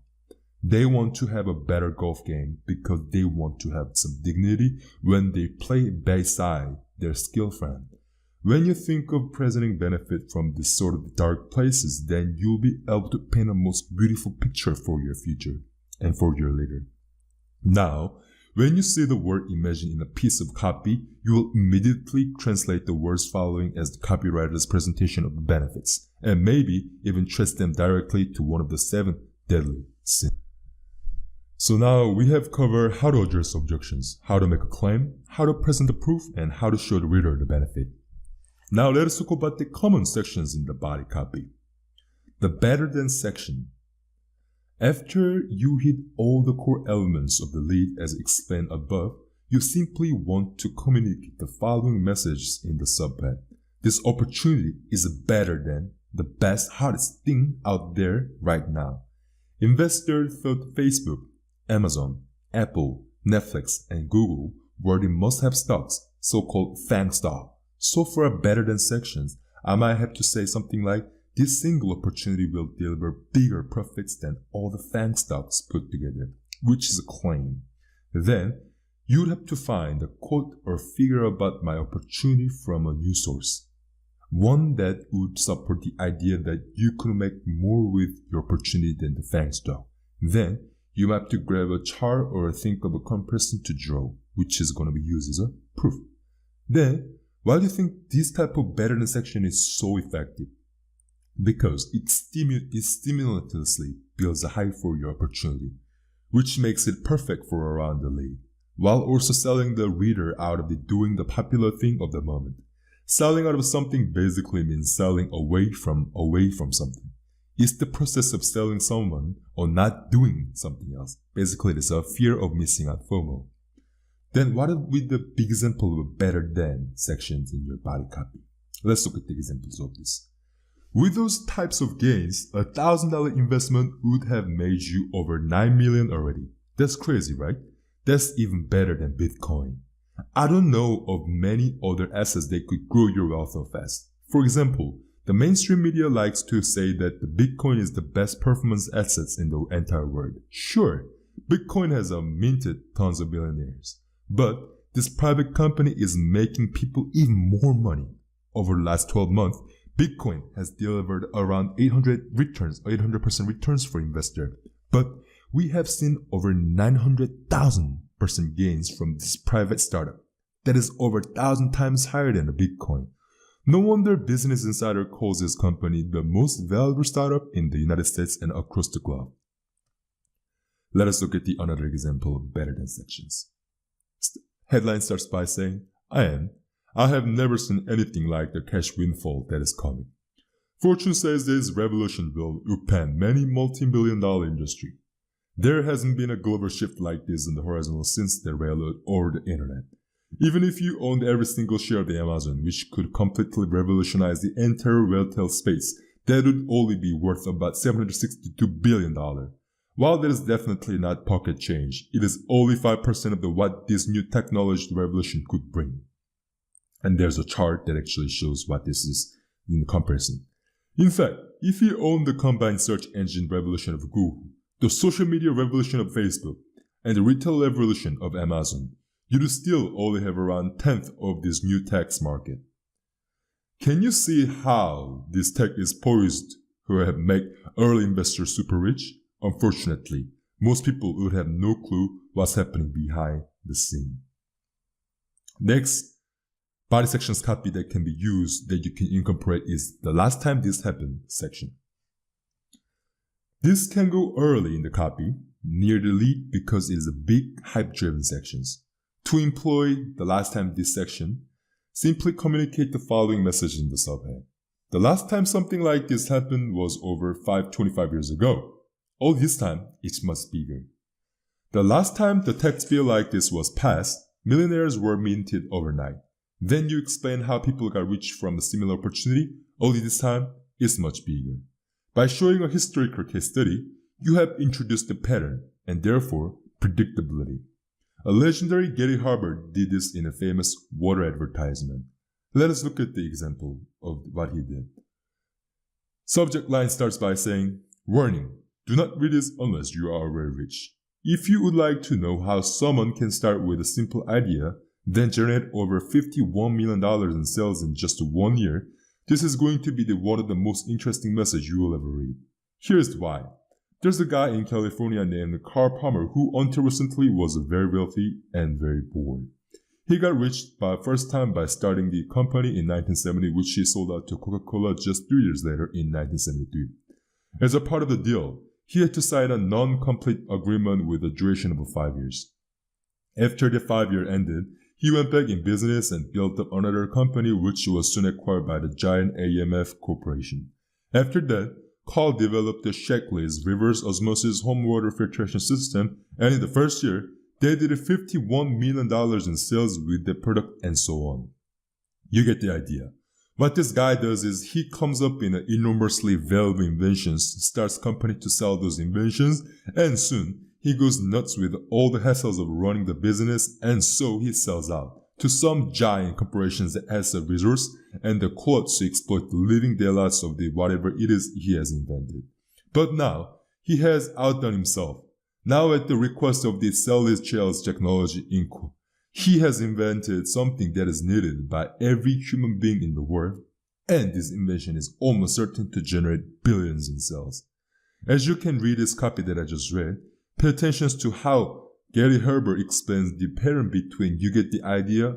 A: They want to have a better golf game because they want to have some dignity when they play beside their skill friend. When you think of presenting benefit from this sort of dark places, then you'll be able to paint a most beautiful picture for your future and for your leader. Now, when you see the word imagine in a piece of copy, you will immediately translate the words following as the copywriter's presentation of the benefits, and maybe even trace them directly to one of the 7 deadly sins. So now we have covered how to address objections, how to make a claim, how to present the proof, and how to show the reader the benefit. Now let us talk about the common sections in the body copy. The better than section. After you hit all the core elements of the lead as explained above, you simply want to communicate the following messages in the subhead. This opportunity is better than the best, hottest thing out there right now. Investors thought Facebook, Amazon, Apple, Netflix, and Google were the must-have stocks, so-called FANG stock. So for a better than sections, I might have to say something like, this single opportunity will deliver bigger profits than all the FANG stocks put together, which is a claim. Then, you'd have to find a quote or figure about my opportunity from a news source. One that would support the idea that you could make more with your opportunity than the FANG stock. Then, you have to grab a chart or think of a comparison to draw, which is going to be used as a proof. Then, why do you think this type of better than section is so effective? Because it stimulatively builds a hype for your opportunity, which makes it perfect for around the lead, while also selling the reader out of doing the popular thing of the moment. Selling out of something basically means selling away from something. It's the process of selling someone or not doing something else. Basically, it's a fear of missing out, FOMO. Then what with the big example of better than sections in your body copy? Let's look at the examples of this. With those types of gains, a $1,000 investment would have made you over $9 million already. That's crazy, right? That's even better than Bitcoin. I don't know of many other assets that could grow your wealth so fast. For example, The mainstream media likes to say that the Bitcoin is the best performance assets in the entire world. Sure, Bitcoin has minted tons of billionaires, but this private company is making people even more money. Over the last 12 months, Bitcoin has delivered around 800% returns for investors, but we have seen over 900,000% gains from this private startup. That is over 1,000 times higher than the Bitcoin. No wonder Business Insider calls this company the most valuable startup in the United States and across the globe. Let us look at another example of better than sections. Headline starts by saying, I have never seen anything like the cash windfall that is coming. Fortune says this revolution will upend many multi-billion-dollar industry. There hasn't been a global shift like this on the horizon since the railroad or the internet. Even if you owned every single share of the Amazon, which could completely revolutionize the entire retail space, that would only be worth about $762 billion. While that is definitely not pocket change, it is only 5% of what this new technology revolution could bring. And there's a chart that actually shows what this is in comparison. In fact, if you own the combined search engine revolution of Google, the social media revolution of Facebook, and the retail revolution of Amazon, you do still only have around 1/10 of this new tech market. Can you see how this tech is poised to make early investors super rich? Unfortunately, most people would have no clue what's happening behind the scene. Next, body sections copy that can be used that you can incorporate is the last time this happened section. This can go early in the copy, near the lead, because it is a big hype-driven sections. To employ the last time this section, simply communicate the following message in the subhead. The last time something like this happened was over 25 years ago. All this time, it's much bigger. The last time the tax bill like this was passed, millionaires were minted overnight. Then you explain how people got rich from a similar opportunity. Only this time, it's much bigger. By showing a historical case study, you have introduced the pattern and therefore predictability. A legendary Gary Harbert did this in a famous water advertisement. Let us look at the example of what he did. Subject line starts by saying, warning, do not read this unless you are very rich. If you would like to know how someone can start with a simple idea, then generate over $51 million in sales in just 1 year, this is going to be one of the most interesting messages you will ever read. Here's why. There's a guy in California named Carl Palmer who until recently was very wealthy and very poor. He got rich first time by starting the company in 1970, which he sold out to Coca-Cola just 3 years later in 1973. As a part of the deal, he had to sign a non-complete agreement with a duration of 5 years. After the 5 year ended, he went back in business and built up another company which was soon acquired by the giant AMF Corporation. After that, Carl developed the Shackley's reverse osmosis home water filtration system, and in the first year, they did $51 million in sales with the product and so on. You get the idea. What this guy does is he comes up in enormously valuable inventions, starts company to sell those inventions, and soon he goes nuts with all the hassles of running the business, and so he sells out to some giant corporations that has the resource and the quotes to exploit the living daylights of whatever it is he has invented. But now, he has outdone himself. Now at the request of the Cellulose Gels Technology Inc., he has invented something that is needed by every human being in the world, and this invention is almost certain to generate billions in sales. As you can read this copy that I just read, pay attention to how Gary Herbert explains the pattern between you get the idea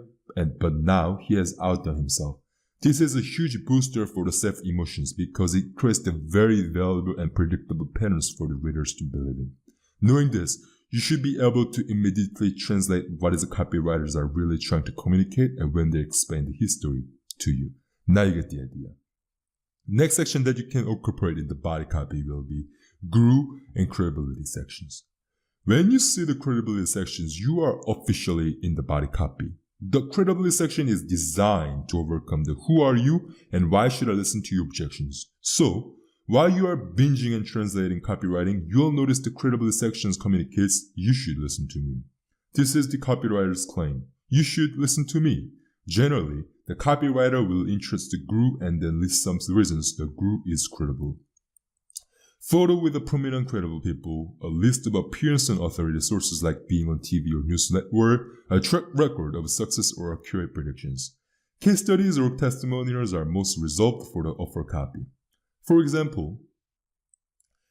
A: but now he has outdone himself. This is a huge booster for the self-emotions because it creates the very valuable and predictable patterns for the readers to believe in. Knowing this, you should be able to immediately translate what the copywriters are really trying to communicate and when they explain the history to you. Now you get the idea. Next section that you can incorporate in the body copy will be guru and credibility sections. When you see the credibility sections, you are officially in the body copy. The credibility section is designed to overcome the who are you and why should I listen to your objections. So, while you are binging and translating copywriting, you'll notice the credibility sections communicates you should listen to me. This is the copywriter's claim. You should listen to me. Generally, The copywriter will introduce the guru and then list some reasons the guru is credible. Photo with the prominent credible people, a list of appearance on authority sources like being on TV or news network, a track record of success or accurate predictions. Case studies or testimonials are most resolved for the offer copy. For example,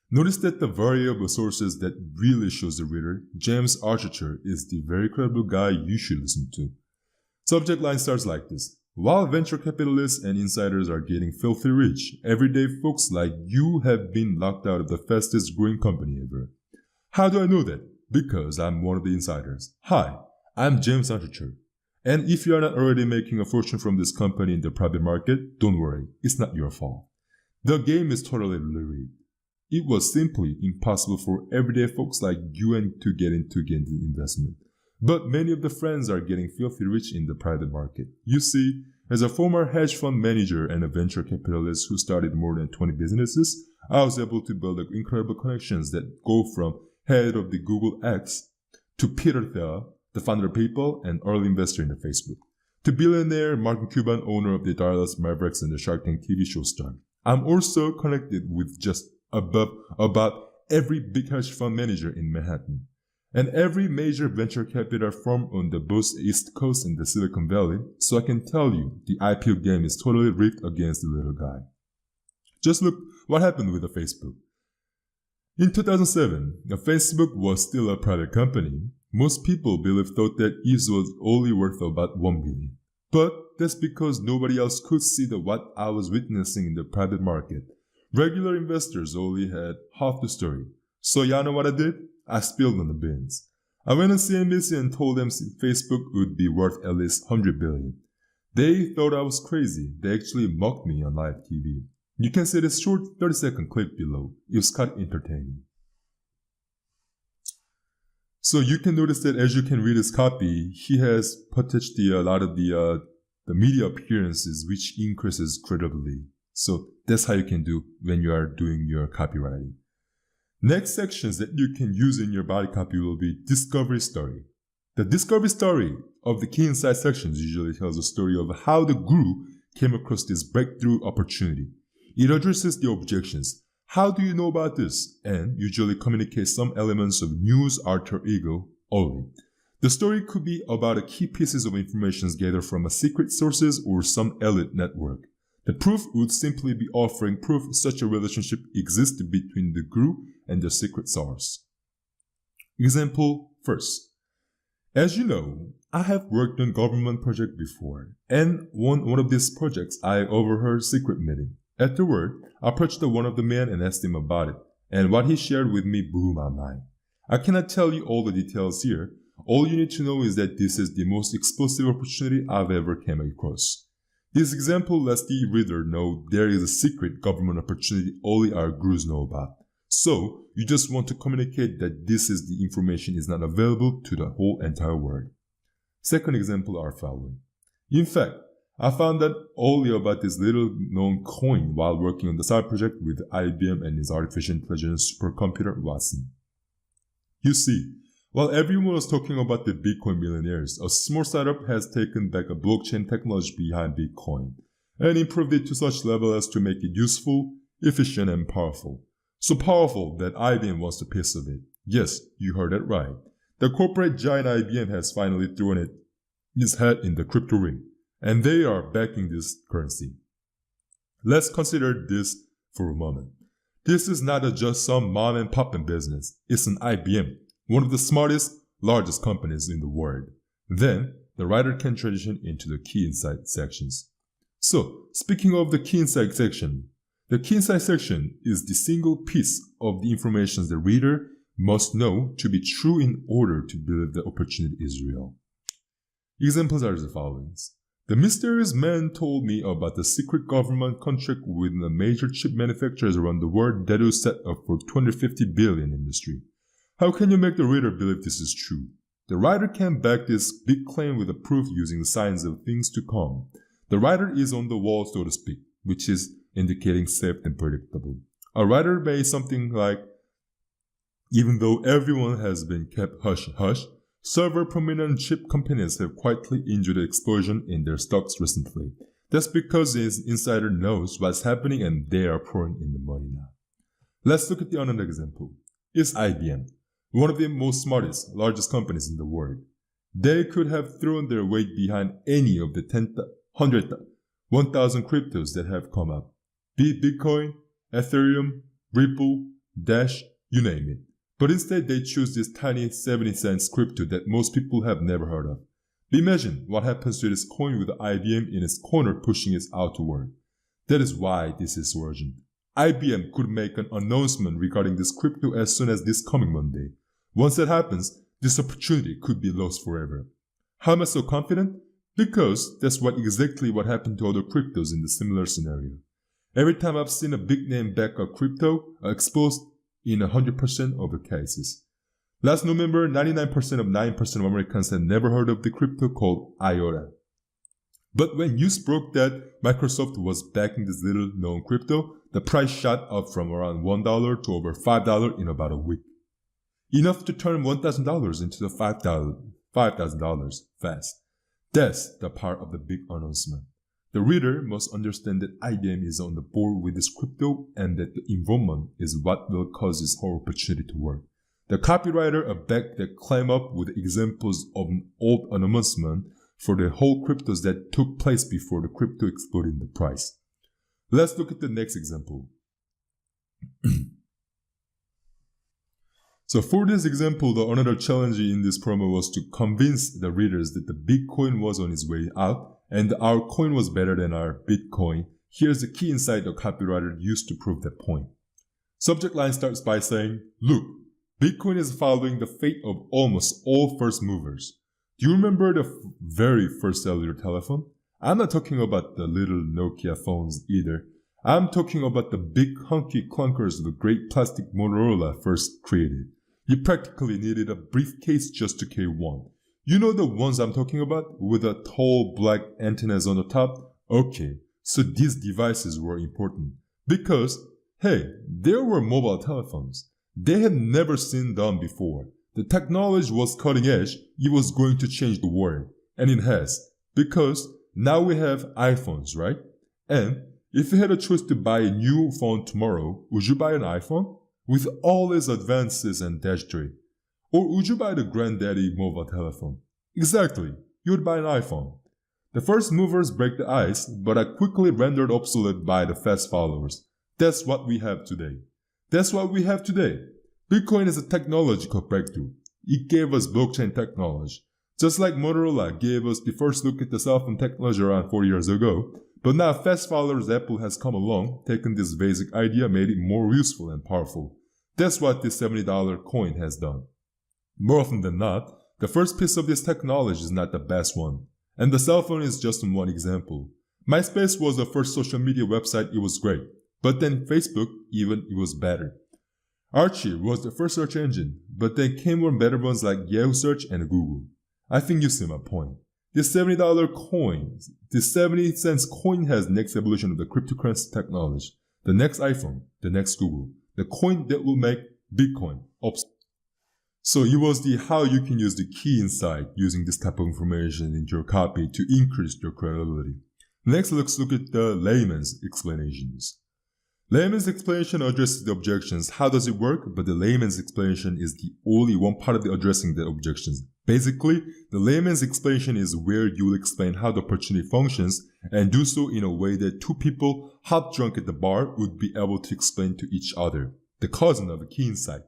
A: notice that the variety of sources that really shows the reader James Archer is the very credible guy you should listen to. Subject line starts like this. While venture capitalists and insiders are getting filthy rich, everyday folks like you have been locked out of the fastest growing company ever. How do I know that? Because I'm one of the insiders. Hi, I'm James Archer. And if you are not already making a fortune from this company in the private market, don't worry, it's not your fault. The game is totally rigged. It was simply impossible for everyday folks like you and to get into the investment. But many of the friends are getting filthy rich in the private market. You see, as a former hedge fund manager and a venture capitalist who started more than 20 businesses, I was able to build incredible connections that go from head of the Google X to Peter Thiel, the founder of PayPal and early investor in the Facebook, to billionaire Mark Cuban, owner of the Dallas Mavericks and the Shark Tank TV show star. I'm also connected with just about every big hedge fund manager in Manhattan. And every major venture capital firm on the both East Coast and the Silicon Valley, so I can tell you the IPO game is totally rigged against the little guy. Just look what happened with the Facebook. In 2007, Facebook was still a private company. Most people thought that it was only worth about $1 billion. But that's because nobody else could see what I was witnessing in the private market. Regular investors only had half the story. So you know what I did? I spilled on the beans. I went on CNBC and told them Facebook would be worth at least $100 billion. They thought I was crazy. They actually mocked me on live TV. You can see this short 30-second clip below. It was quite entertaining. So you can notice that as you can read his copy, he has touched a lot of the media appearances, which increases credibility. So that's how you can do when you are doing your copywriting. Next sections that you can use in your body copy will be discovery story. The discovery story of the key insight sections usually tells a story of how the guru came across this breakthrough opportunity. It addresses the objections. How do you know about this? And usually communicates some elements of news alter ego only. The story could be about a key pieces of information gathered from a secret sources or some elite network. The proof would simply be offering proof such a relationship exists between the guru and the secret source. Example first. As you know, I have worked on government project before, and one of these projects I overheard secret meeting. Afterward, I approached one of the men and asked him about it, and what he shared with me blew my mind. I cannot tell you all the details here. All you need to know is that this is the most explosive opportunity I've ever came across. This example lets the reader know there is a secret government opportunity only our gurus know about. So, you just want to communicate that this is the information is not available to the whole entire world. Second example are following. In fact, I found out only about this little known coin while working on the side project with IBM and its artificial intelligence supercomputer Watson. You see, while everyone was talking about the Bitcoin millionaires, a small startup has taken back a blockchain technology behind Bitcoin and improved it to such level as to make it useful, efficient, and powerful. So powerful that IBM wants a piece of it. Yes, you heard that right. The corporate giant IBM has finally thrown its head in the crypto ring, and they are backing this currency. Let's consider this for a moment. This is not just some mom and pop business. It's an IBM, one of the smartest, largest companies in the world. Then, the writer can transition into the key insight sections. So, speaking of the key insight section, the key insight section is the single piece of the information the reader must know to be true in order to believe the opportunity is real. Examples are the following. The mysterious man told me about the secret government contract with the major chip manufacturers around the world that was set up for $250 billion industry. How can you make the reader believe this is true? The writer can back this big claim with a proof using the signs of things to come. The writer is on the wall, so to speak, which is indicating safe and predictable. A writer may say something like, even though everyone has been kept hush-hush, Several prominent chip companies have quietly enjoyed explosion in their stocks recently. That's because the insider knows what's happening and they are pouring in the money now. Let's look at the another example. It's IBM, one of the most smartest, largest companies in the world. They could have thrown their weight behind any of the 100, 1,000 cryptos that have come up. Be it Bitcoin, Ethereum, Ripple, Dash, you name it. But instead they choose this tiny 70 cents crypto that most people have never heard of. Imagine what happens to this coin with IBM in its corner pushing it outward. That is why this is so urgent. IBM could make an announcement regarding this crypto as soon as this coming Monday. Once that happens, this opportunity could be lost forever. How am I so confident? Because that's exactly what happened to other cryptos in the similar scenario. Every time I've seen a big name back a crypto, exposed in 100% of the cases. Last November, 99% of 9% of Americans had never heard of the crypto called IOTA. But when news broke that Microsoft was backing this little known crypto, the price shot up from around $1 to over $5 in about a week. Enough to turn $1,000 into the $5,000 fast. That's the power of the big announcement. The reader must understand that IBM is on the board with this crypto and that the involvement is what will cause this whole opportunity to work. The copywriter backed the claim up with examples of an old announcement for the whole cryptos that took place before the crypto exploded in the price. Let's look at the next example. So for this example, the another challenge in this promo was to convince the readers that the Bitcoin was on its way out and our coin was better than our Bitcoin. Here's the key insight the copywriter used to prove that point. Subject line starts by saying, look, Bitcoin is following the fate of almost all first movers. Do you remember the very first cellular telephone? I'm not talking about the little Nokia phones either. I'm talking about the big hunky clunkers the great plastic Motorola first created. You practically needed a briefcase just to carry one. You know the ones I'm talking about, with the tall black antennas on the top? Okay, so these devices were important. Because, hey, there were mobile telephones. They had never seen them before. The technology was cutting edge, it was going to change the world. And it has. Because now we have iPhones, right? And if you had a choice to buy a new phone tomorrow, would you buy an iPhone? With all its advances and dashboard? Or would you buy the granddaddy mobile telephone? Exactly, you would buy an iPhone. The first movers break the ice, but are quickly rendered obsolete by the fast followers. That's what we have today. Bitcoin is a technological breakthrough. It gave us blockchain technology. Just like Motorola gave us the first look at the cell phone technology around 4 years ago, but now fast followers Apple has come along, taken this basic idea, made it more useful and powerful. That's what this $70 coin has done. More often than not, the first piece of this technology is not the best one. And the cell phone is just one example. MySpace was the first social media website, it was great. But then Facebook, even it was better. Archie was the first search engine, but then came more better ones like Yahoo Search and Google. I think you see my point. This $70 coin, this 70 cents coin has next evolution of the cryptocurrency technology. The next iPhone, the next Google, the coin that will make Bitcoin obsolete. So it was the how you can use the key insight using this type of information in your copy to increase your credibility. Next, let's look at the layman's explanations. Layman's explanation addresses the objections. How does it work? But the layman's explanation is the only one part of the addressing the objections. Basically, the layman's explanation is where you will explain how the opportunity functions and do so in a way that two people hot drunk at the bar would be able to explain to each other. The cousin of a key insight.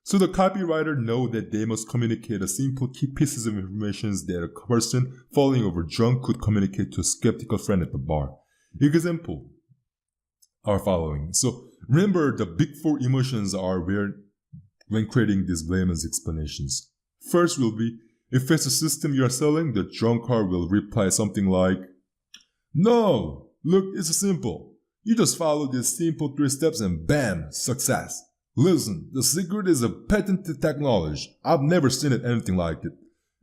A: So the copywriter know that they must communicate a simple key pieces of information that a person falling over drunk could communicate to a skeptical friend at the bar. Example are following. So remember, the big four emotions are where when creating these layman's explanations. First will be, if it's a system you are selling, the drunkard will reply something like, no, look, it's simple. You just follow these simple 3 steps and bam, success. Listen, the secret is a patented technology. I've never seen anything like it.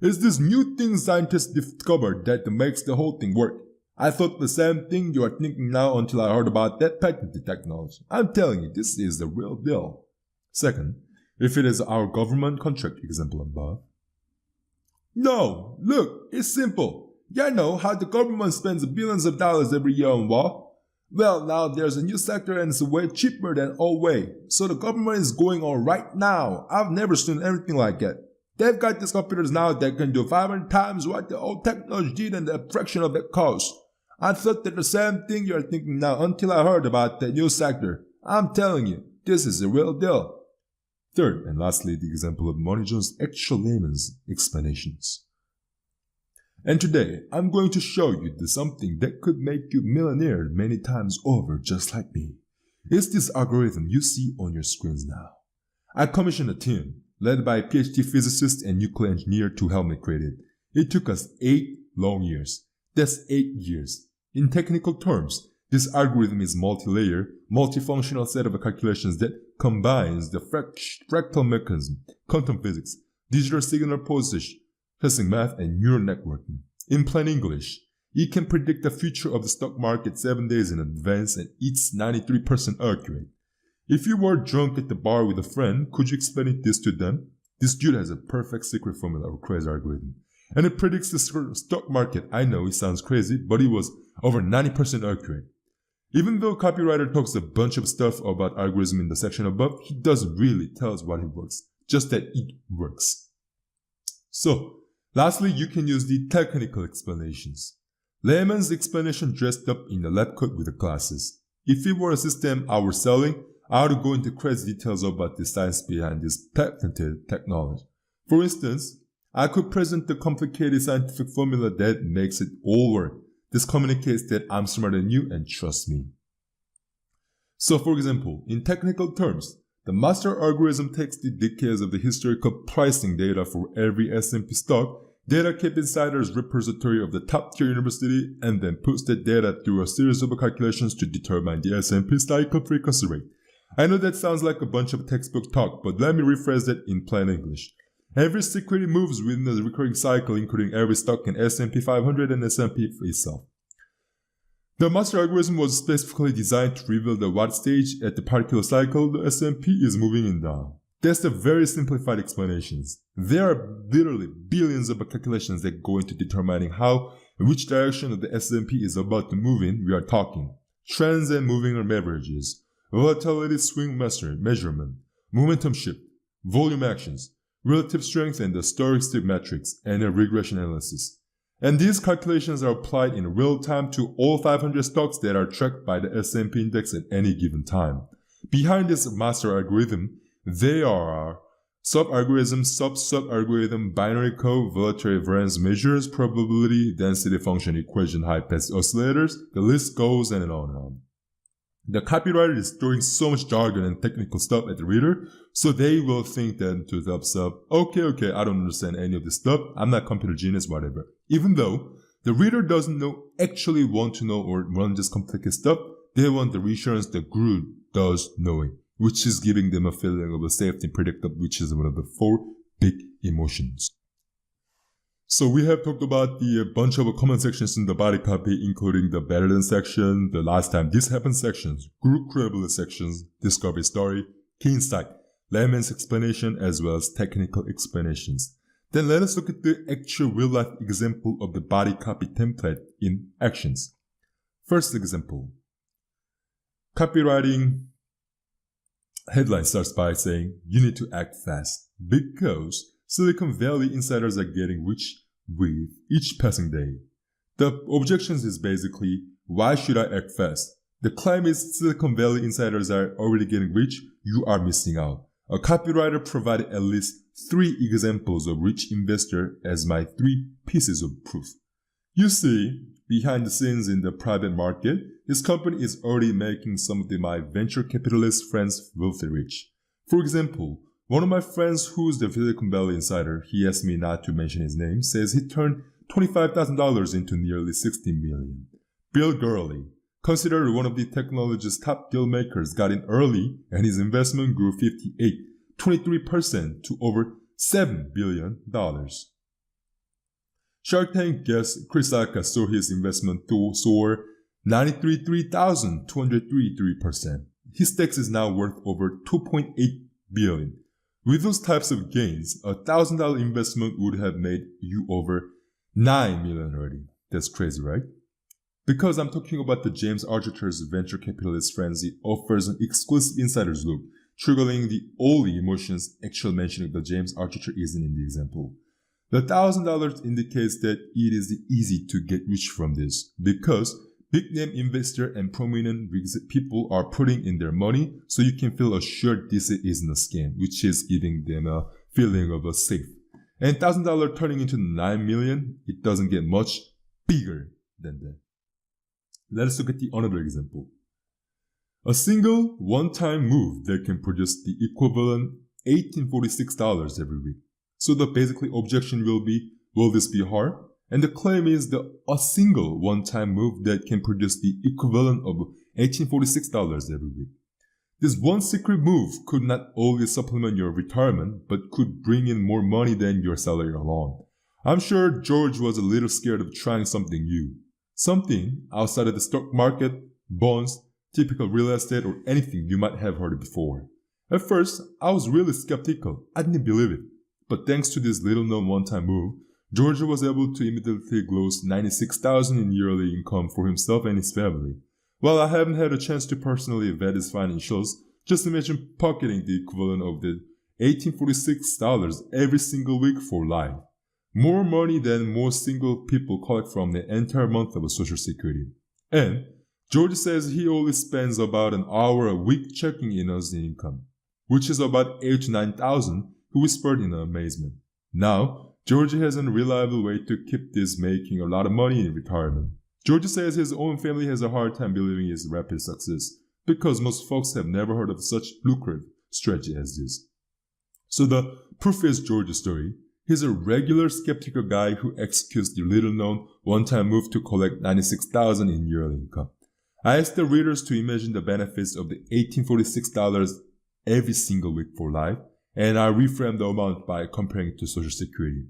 A: It's this new thing scientists discovered that makes the whole thing work. I thought the same thing you are thinking now until I heard about that patented technology. I'm telling you, this is the real deal. Second, if it is our government contract example above, No, look, it's simple. You know how the government spends billions of dollars every year on war? Well, now there's a new sector and it's way cheaper than old way. So the government is going on right now. I've never seen anything like it. They've got these computers now that can do 500 times what the old technology did and a fraction of the cost. I thought that the same thing you're thinking now until I heard about the new sector. I'm telling you, this is a real deal. Third, and lastly, the example of Money Jones' actual layman's explanations. And today, I'm going to show you something that could make you millionaire many times over just like me. It's this algorithm you see on your screens now. I commissioned a team, led by a PhD physicist and nuclear engineer to help me create it. It took us 8 long years. That's 8 years. In technical terms, this algorithm is multi-layer, multifunctional set of calculations that combines the fractal mechanism, quantum physics, digital signal processing math, and neural networking. In plain English, it can predict the future of the stock market 7 days in advance and it's 93% accurate. If you were drunk at the bar with a friend, could you explain this to them? This dude has a perfect secret formula or crazy algorithm. And it predicts the stock market. I know it sounds crazy, but it was over 90% accurate. Even though copywriter talks a bunch of stuff about algorithm in the section above, he doesn't really tell us what it works, just that it works. So, lastly, you can use the technical explanations. Layman's explanation dressed up in a lab coat with the glasses. If it were a system I were selling, I would go into crazy details about the science behind this patented technology. For instance, I could present the complicated scientific formula that makes it all work. This communicates that I'm smarter than you and trust me. So for example, in technical terms, the master algorithm takes the decades of the historical pricing data for every S&P stock, data kept inside a repository of the top-tier university, and then puts that data through a series of calculations to determine the S&P cycle frequency rate. I know that sounds like a bunch of textbook talk, but let me rephrase that in plain English. Every security moves within a recurring cycle, including every stock in S&P 500 and S&P itself. The master algorithm was specifically designed to reveal the what stage at the particular cycle the S&P is moving in down. That's the very simplified explanations. There are literally billions of calculations that go into determining how and which direction of the S&P is about to move in. We are talking trends and moving averages, volatility swing measurement, momentum shift, volume actions, relative strength, and the stochastic metrics, and a regression analysis. And these calculations are applied in real time to all 500 stocks that are tracked by the S&P index at any given time. Behind this master algorithm, there are sub-algorithm, sub-algorithm, binary code, volatility variance measures, probability, density function equation, high-pass oscillators. The list goes on and on and on. The copywriter is throwing so much jargon and technical stuff at the reader, so they will think then to themselves, okay, I don't understand any of this stuff, I'm not computer genius, whatever. Even though the reader doesn't actually want to know or run this complicated stuff, they want the reassurance the guru does knowing, which is giving them a feeling of safety and predictability, which is one of the 4 big emotions. So we have talked about the bunch of comment sections in the body copy, including the better than section, the last time this happened sections, group credibility sections, discovery story, key insight, layman's explanation, as well as technical explanations. Then let us look at the actual real-life example of the body copy template in actions. First example. Copywriting headline starts by saying, you need to act fast because Silicon Valley insiders are getting rich with each passing day. The objections is basically, why should I act fast? The claim is Silicon Valley insiders are already getting rich, you are missing out. A copywriter provided at least 3 examples of rich investor as my 3 pieces of proof. You see, behind the scenes in the private market, this company is already making some of my venture capitalist friends wealthy rich. For example, one of my friends who's the Silicon Valley insider, he asked me not to mention his name, says he turned $25,000 into nearly $60 million. Bill Gurley, considered one of the technology's top deal makers, got in early and his investment grew 23% to over $7 billion. Shark Tank guest Chris Aka saw his investment soar 93,233%. His stake is now worth over $2.8 billion. With those types of gains, a $1,000 investment would have made you over $9 million already. That's crazy, right? Because I'm talking about the James Archer's venture capitalist frenzy offers an exclusive insider's look, triggering the only emotions actual mentioning the James Archer isn't in the example. The $1,000 indicates that it is easy to get rich from this because big-name investor and prominent people are putting in their money, so you can feel assured this isn't a scam, which is giving them a feeling of a safe. And $1,000 turning into $9 million, it doesn't get much bigger than that. Let's look at another example. A single one-time move that can produce the equivalent $1,846 every week. So the basically objection will be, will this be hard? And the claim is a single one-time move that can produce the equivalent of $1,846 every week. This one secret move could not only supplement your retirement, but could bring in more money than your salary alone. I'm sure George was a little scared of trying something new. Something outside of the stock market, bonds, typical real estate, or anything you might have heard before. At first, I was really skeptical. I didn't believe it. But thanks to this little-known one-time move, George was able to immediately gross $96,000 in yearly income for himself and his family. While I haven't had a chance to personally vet his financials, just imagine pocketing the equivalent of the $1,846 every single week for life. More money than most single people collect from the entire month of Social Security. And George says he only spends about an hour a week checking in his income, which is about $8,000 to $9,000, he whispered in amazement. Now, George has a reliable way to keep this making a lot of money in retirement. George says his own family has a hard time believing his rapid success because most folks have never heard of such lucrative strategy as this. So the proof is George's story. He's a regular skeptical guy who executes the little-known one-time move to collect $96,000 in yearly income. I asked the readers to imagine the benefits of the $1,846 every single week for life, and I reframed the amount by comparing it to Social Security.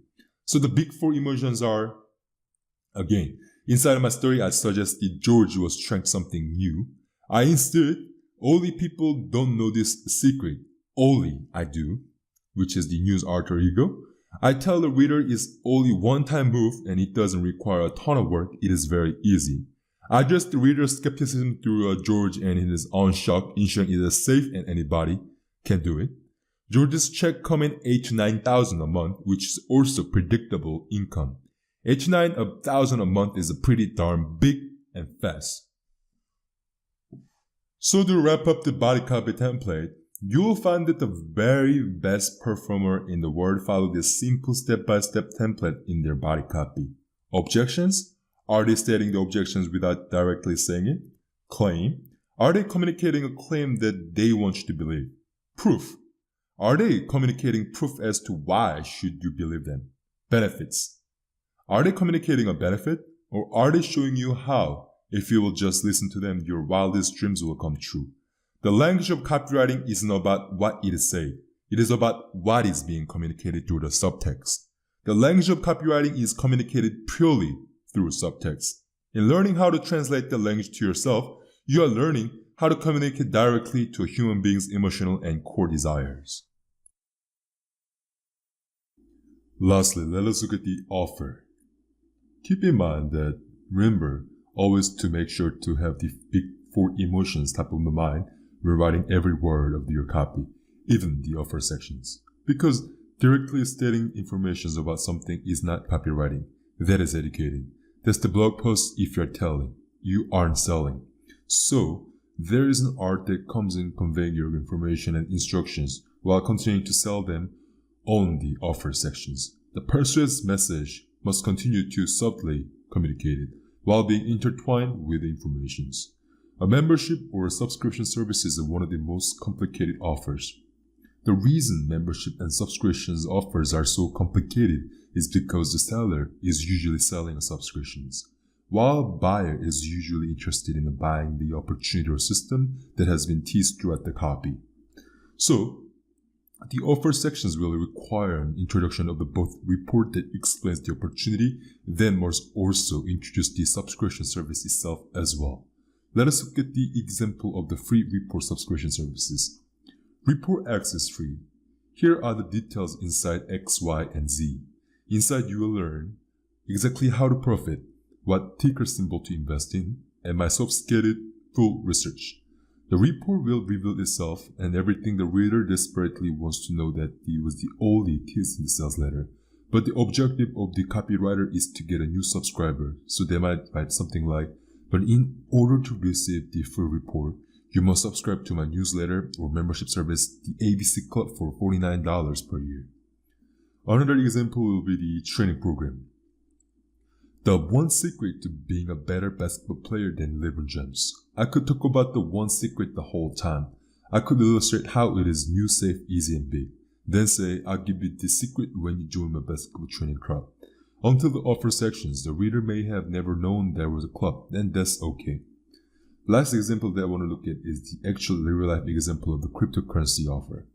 A: So the big four emotions are, again, inside of my story I suggested George was trying something new. I insisted only people don't know this secret. Only I do, which is the news alter ego. I tell the reader it's only one-time move and it doesn't require a ton of work. It is very easy. I address the reader's skepticism through George and his own shock, ensuring it is safe and anybody can do it. George's check come in $8,000 to $9,000 a month, which is also predictable income. $8,000 to $9,000 a month is a pretty darn big and fast. So to wrap up the body copy template, you will find that the very best performer in the world follow this simple step-by-step template in their body copy. Objections? Are they stating the objections without directly saying it? Claim? Are they communicating a claim that they want you to believe? Proof? Are they communicating proof as to why should you believe them? Benefits? Are they communicating a benefit? Or are they showing you how, if you will just listen to them, your wildest dreams will come true? The language of copywriting isn't about what it is saying. It is about what is being communicated through the subtext. The language of copywriting is communicated purely through subtext. In learning how to translate the language to yourself, you are learning how to communicate directly to a human being's emotional and core desires. Lastly, let us look at the offer. Keep in mind that, remember, always to make sure to have the big four emotions top of the mind when writing every word of your copy, even the offer sections. Because directly stating information about something is not copywriting, that is educating. That's the blog post if you're telling, you aren't selling. So, there is an art that comes in conveying your information and instructions while continuing to sell them on the offer sections. The persuasive message must continue to subtly communicate it while being intertwined with the informations. A membership or a subscription service is one of the most complicated offers. The reason membership and subscriptions offers are so complicated is because the seller is usually selling subscriptions, while buyer is usually interested in buying the opportunity or system that has been teased throughout the copy. So, the offer sections will require an introduction of the both report that explains the opportunity, then must also introduce the subscription service itself as well. Let us look at the example of the free report subscription services. Report X is free. Here are the details inside X, Y, and Z. Inside you will learn exactly how to profit, what ticker symbol to invest in, and my sophisticated full research. The report will reveal itself and everything the reader desperately wants to know that was the only tease in the sales letter. But the objective of the copywriter is to get a new subscriber, so they might write something like, but in order to receive the full report, you must subscribe to my newsletter or membership service, the ABC Club, for $49 per year. Another example will be the training program. The one secret to being a better basketball player than LeBron James. I could talk about the one secret the whole time. I could illustrate how it is new, safe, easy, and big. Then say, I'll give you the secret when you join my basketball training club. Until the offer sections, the reader may have never known there was a club, and that's okay. Last example that I want to look at is the actual real-life example of the cryptocurrency offer.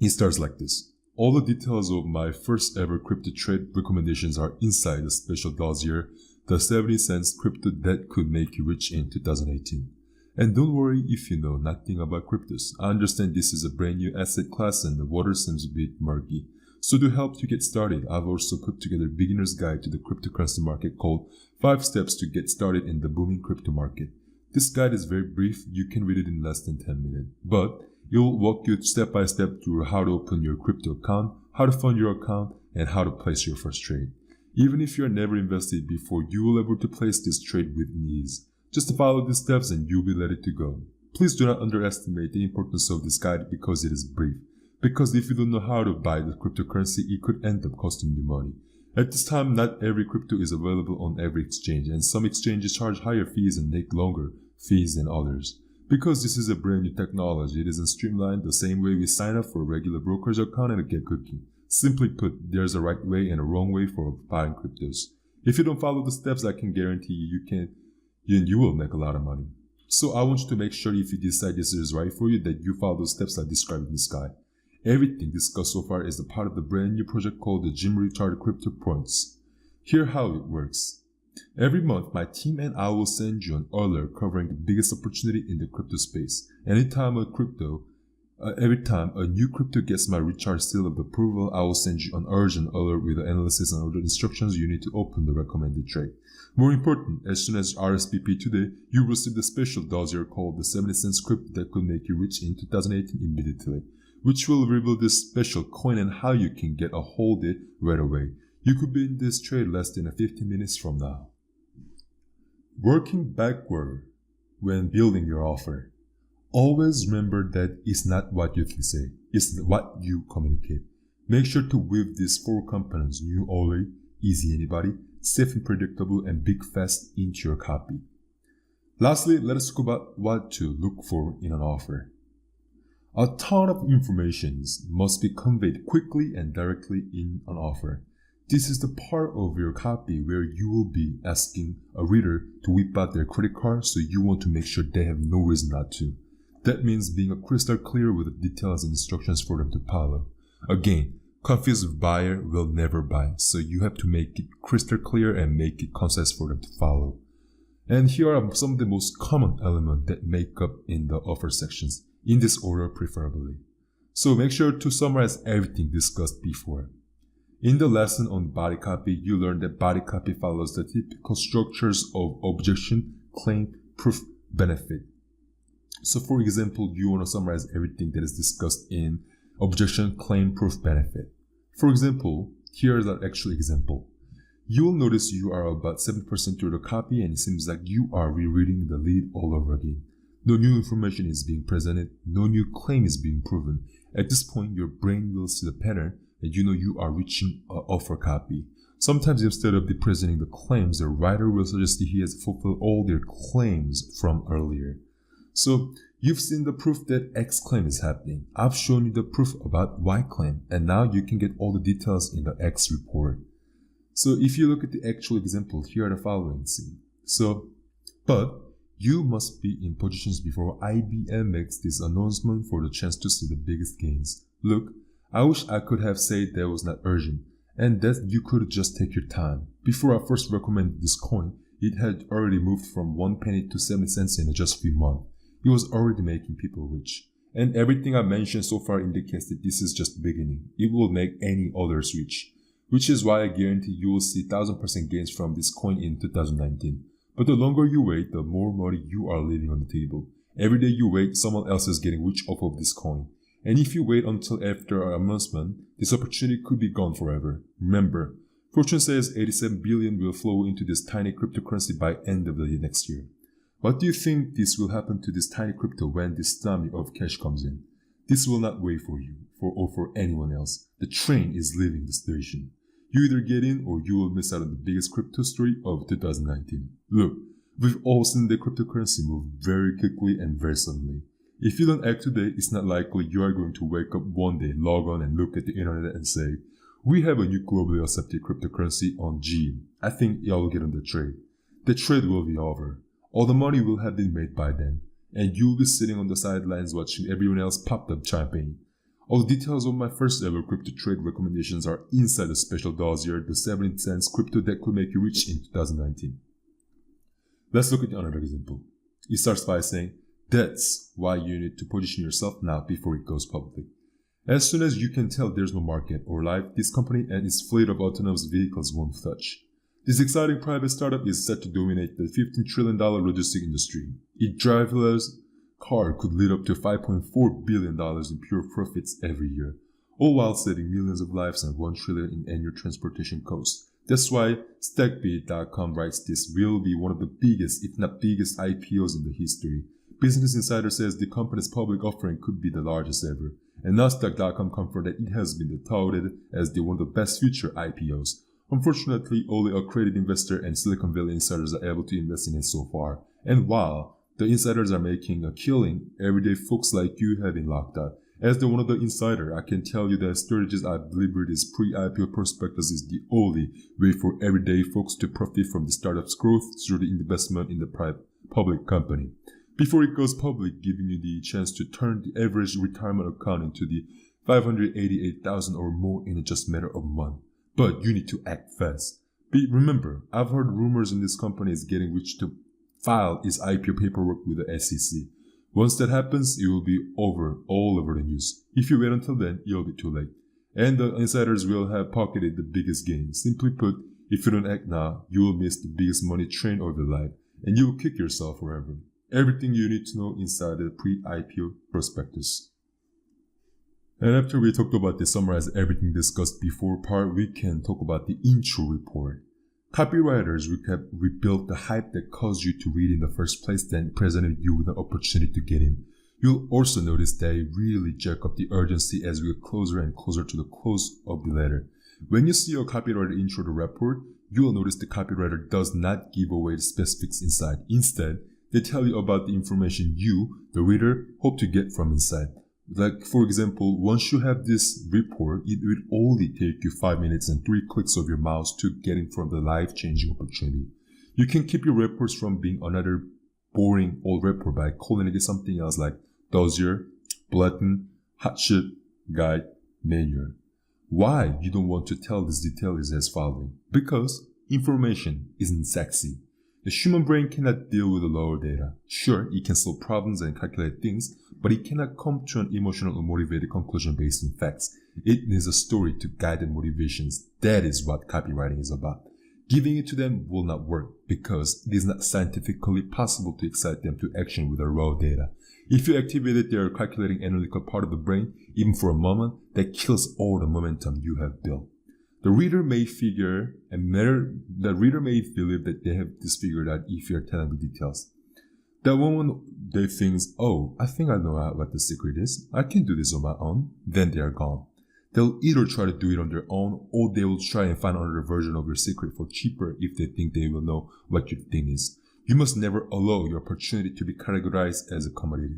A: It starts like this. All the details of my first ever crypto trade recommendations are inside the special dossier, the 70 cents crypto that could make you rich in 2018. And don't worry if you know nothing about cryptos. I understand this is a brand new asset class and the water seems a bit murky. So to help you get started, I've also put together a beginner's guide to the cryptocurrency market called 5 Steps to Get Started in the Booming Crypto Market. This guide is very brief, you can read it in less than 10 minutes. But it will walk you step by step through how to open your crypto account, how to fund your account, and how to place your first trade. Even if you are never invested before, you will be able to place this trade with ease. Just follow these steps and you'll be ready to go. Please do not underestimate the importance of this guide because it is brief. Because if you don't know how to buy the cryptocurrency, it could end up costing you money. At this time, not every crypto is available on every exchange, and some exchanges charge higher fees and make longer fees than others. Because this is a brand new technology, it isn't streamlined the same way we sign up for a regular brokerage account and get cooking. Simply put, there's a right way and a wrong way for buying cryptos. If you don't follow the steps, I can guarantee you will make a lot of money. So I want you to make sure if you decide this is right for you that you follow the steps I described in this guide. Everything discussed so far is a part of the brand new project called the Jim Richard Crypto Points. Here's how it works. Every month, my team and I will send you an alert covering the biggest opportunity in the crypto space. Every time a new crypto gets my Richard seal of approval, I will send you an urgent alert with the analysis and other instructions you need to open the recommended trade. More important, as soon as RSVP today, you will receive the special dossier called the 70 cents crypto that could make you rich in 2018 immediately, which will reveal this special coin and how you can get a hold of it right away. You could be in this trade less than 15 minutes from now. Working backward when building your offer. Always remember that it's not what you say, it's what you communicate. Make sure to weave these 4 components, new only, easy anybody, safe and predictable, and big fast into your copy. Lastly, let us talk about what to look for in an offer. A ton of information must be conveyed quickly and directly in an offer. This is the part of your copy where you will be asking a reader to whip out their credit card, so you want to make sure they have no reason not to. That means being crystal clear with the details and instructions for them to follow. Again, confused buyer will never buy, so you have to make it crystal clear and make it concise for them to follow. And here are some of the most common elements that make up in the offer sections, in this order preferably. So make sure to summarize everything discussed before. In the lesson on body copy, you learned that body copy follows the typical structures of objection, claim, proof, benefit. So for example, you want to summarize everything that is discussed in objection, claim, proof, benefit. For example, here's an actual example. You will notice you are about 7% through the copy and it seems like you are rereading the lead all over again. No new information is being presented, no new claim is being proven. At this point, your brain will see the pattern and you know you are reaching an offer copy. Sometimes instead of presenting the claims, the writer will suggest that he has fulfilled all their claims from earlier. So you've seen the proof that X claim is happening. I've shown you the proof about Y claim, and now you can get all the details in the X report. So if you look at the actual example, here are the following scene. But you must be in positions before IBM makes this announcement for the chance to see the biggest gains. Look, I wish I could have said that was not urgent, and that you could just take your time. Before I first recommended this coin, it had already moved from 1 penny to 70 cents in just a few months. It was already making people rich. And everything I mentioned so far indicates that this is just the beginning. It will make any others rich. Which is why I guarantee you will see 1000% gains from this coin in 2019. But the longer you wait, the more money you are leaving on the table. Every day you wait, someone else is getting rich off of this coin. And if you wait until after our announcement, this opportunity could be gone forever. Remember, Fortune says 87 billion will flow into this tiny cryptocurrency by end of the next year. What do you think this will happen to this tiny crypto when this tsunami of cash comes in? This will not wait for you or for anyone else. The train is leaving the station. You either get in or you will miss out on the biggest crypto story of 2019. Look, we've all seen the cryptocurrency move very quickly and very suddenly. If you don't act today, it's not likely you are going to wake up one day, log on and look at the internet and say, we have a new globally accepted cryptocurrency on G. I think y'all will get on the trade. The trade will be over. All the money will have been made by then. And you'll be sitting on the sidelines watching everyone else pop up champagne. All the details of my first ever crypto trade recommendations are inside the special dossier, the 17 cents crypto that could make you rich in 2019. Let's look at another example. It starts by saying, that's why you need to position yourself now before it goes public. As soon as you can tell there's no market or life, this company and its fleet of autonomous vehicles won't touch. This exciting private startup is set to dominate the $15 trillion logistic industry. Its driverless car could lead up to $5.4 billion in pure profits every year, all while saving millions of lives and $1 trillion in annual transportation costs. That's why StackBit.com writes this will be one of the biggest, if not biggest, IPOs in the history. Business Insider says the company's public offering could be the largest ever, and Nasdaq.com confirmed that it has been touted as one of the best future IPOs. Unfortunately, only accredited investor and Silicon Valley insiders are able to invest in it so far, and while the insiders are making a killing, everyday folks like you have been locked out. As one of the insider, I can tell you that strategies I believe this pre-IPO prospectus is the only way for everyday folks to profit from the startup's growth through the investment in the public company. Before it goes public, giving you the chance to turn the average retirement account into the $588,000 or more in just a matter of a month. But you need to act fast. Remember, I've heard rumors in this company is getting rich to file its IPO paperwork with the SEC. Once that happens, it will be all over the news. If you wait until then, it'll be too late. And the insiders will have pocketed the biggest gain. Simply put, if you don't act now, you will miss the biggest money train of your life, and you will kick yourself forever. Everything you need to know inside the pre-IPO prospectus. And after we talked about the summarize everything discussed before part, we can talk about the intro report. Copywriters rebuilt the hype that caused you to read in the first place, then presented you with an opportunity to get in. You'll also notice they really jack up the urgency as we get closer and closer to the close of the letter. When you see a copywriter intro the report, you will notice the copywriter does not give away the specifics inside. Instead, they tell you about the information you, the reader, hope to get from inside. Like, for example, once you have this report, it will only take you 5 minutes and 3 clicks of your mouse to get in from the life-changing opportunity. You can keep your reports from being another boring old report by calling it something else like dossier, bulletin, hot shit, guide, manual. Why you don't want to tell this detail is as following. Because information isn't sexy. The human brain cannot deal with the lower data. Sure, it can solve problems and calculate things, but it cannot come to an emotional or motivated conclusion based on facts. It needs a story to guide the motivations. That is what copywriting is about. Giving it to them will not work because it is not scientifically possible to excite them to action with the raw data. If you activate their calculating analytical part of the brain, even for a moment, that kills all the momentum you have built. The reader may believe that they have this figured out if you are telling the details. That moment they think, oh, I think I know what the secret is. I can do this on my own. Then they are gone. They'll either try to do it on their own or they will try and find another version of your secret for cheaper if they think they will know what your thing is. You must never allow your opportunity to be categorized as a commodity.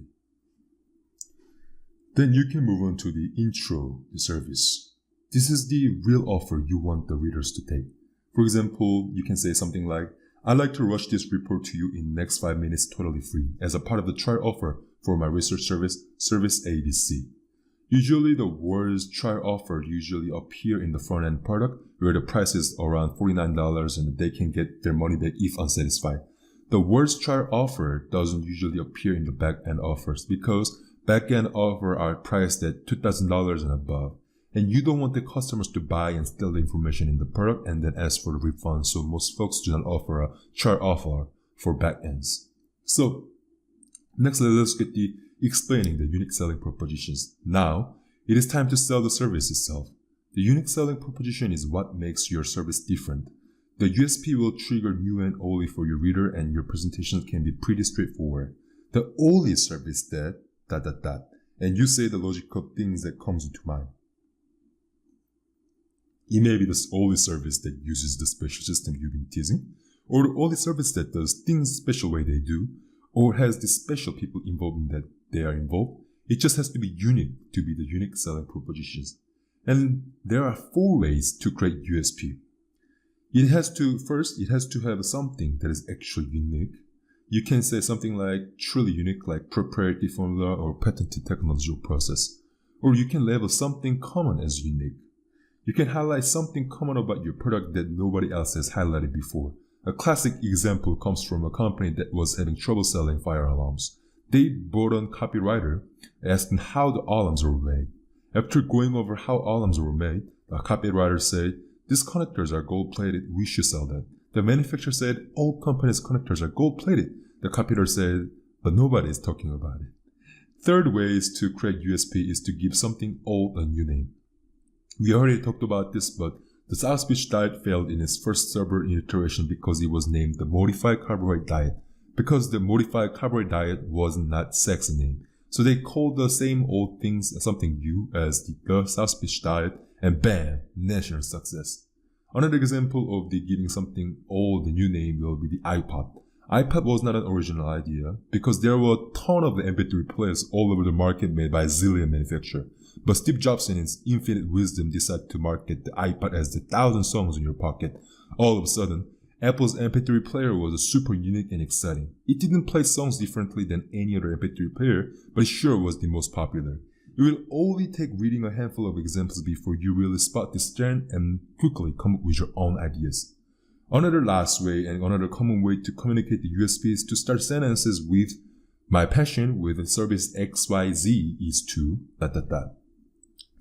A: Then you can move on to the intro, the service. This is the real offer you want the readers to take. For example, you can say something like, I'd like to rush this report to you in next 5 minutes totally free as a part of the trial offer for my research service, Service ABC. Usually the words trial offer usually appear in the front end product where the price is around $49 and they can get their money back if unsatisfied. The words trial offer doesn't usually appear in the back end offers because Back-end offers are priced at $2,000 and above, and you don't want the customers to buy and steal the information in the product and then ask for the refund, so most folks do not offer a chart offer for back-ends. So, next let's get the explaining the unique selling propositions. Now, it is time to sell the service itself. The unique selling proposition is what makes your service different. The USP will trigger new and only for your reader, and your presentation can be pretty straightforward. The only service that, and you say the logical things that comes into mind. It may be the only service that uses the special system you've been teasing, or the only service that does things special way they do, or has the special people involved in that they are involved. It just has to be unique to be the unique selling propositions. And there are 4 ways to create USP. It has to have something that is actually unique. You can say something like truly unique, like proprietary formula or patented technological process. Or you can label something common as unique. You can highlight something common about your product that nobody else has highlighted before. A classic example comes from a company that was having trouble selling fire alarms. They brought on copywriter, asking how the alarms were made. After going over how alarms were made, the copywriter said, "These connectors are gold-plated, we should sell that." The manufacturer said, "All companies' connectors are gold-plated." The copywriter said, "But nobody is talking about it." Third way is to create USP is to give something old a new name. We already talked about this, but the South Beach diet failed in its first several iteration because it was named the Modified Carbohydrate Diet, because the Modified Carbohydrate Diet was not sexy name. So they called the same old things something new as the South Beach Diet, and bam, national success. Another example of the giving something old a new name will be the iPod. iPod was not an original idea because there were a ton of MP3 players all over the market made by a zillion manufacturers. But Steve Jobs in his infinite wisdom decided to market the iPod as the 1,000 songs in your pocket. All of a sudden, Apple's MP3 player was super unique and exciting. It didn't play songs differently than any other MP3 player, but it sure was the most popular. It will only take reading a handful of examples before you really spot this trend and quickly come up with your own ideas. Another last way and another common way to communicate the USP is to start sentences with "My passion with the service XYZ is to ...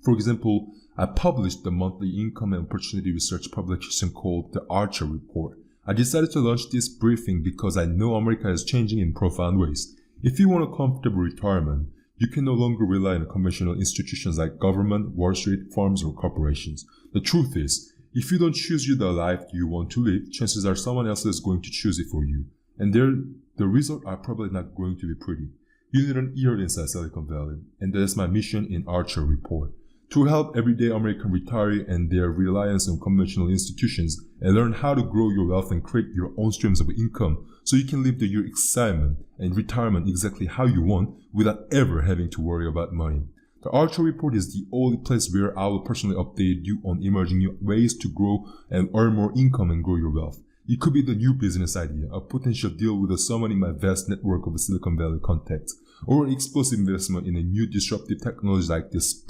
A: For example, I published the monthly income and opportunity research publication called the Archer Report. I decided to launch this briefing because I know America is changing in profound ways. If you want a comfortable retirement, you can no longer rely on conventional institutions like government, Wall Street, firms, or corporations. The truth is, if you don't choose the life you want to live, chances are someone else is going to choose it for you. And the results are probably not going to be pretty. You need an ear inside Silicon Valley, and that is my mission in Archer Report. To help everyday American retiree and their reliance on conventional institutions and learn how to grow your wealth and create your own streams of income so you can live your excitement and retirement exactly how you want without ever having to worry about money. The Archer Report is the only place where I will personally update you on emerging new ways to grow and earn more income and grow your wealth. It could be the new business idea, a potential deal with someone in my vast network of Silicon Valley contacts, or an explosive investment in a new disruptive technology like this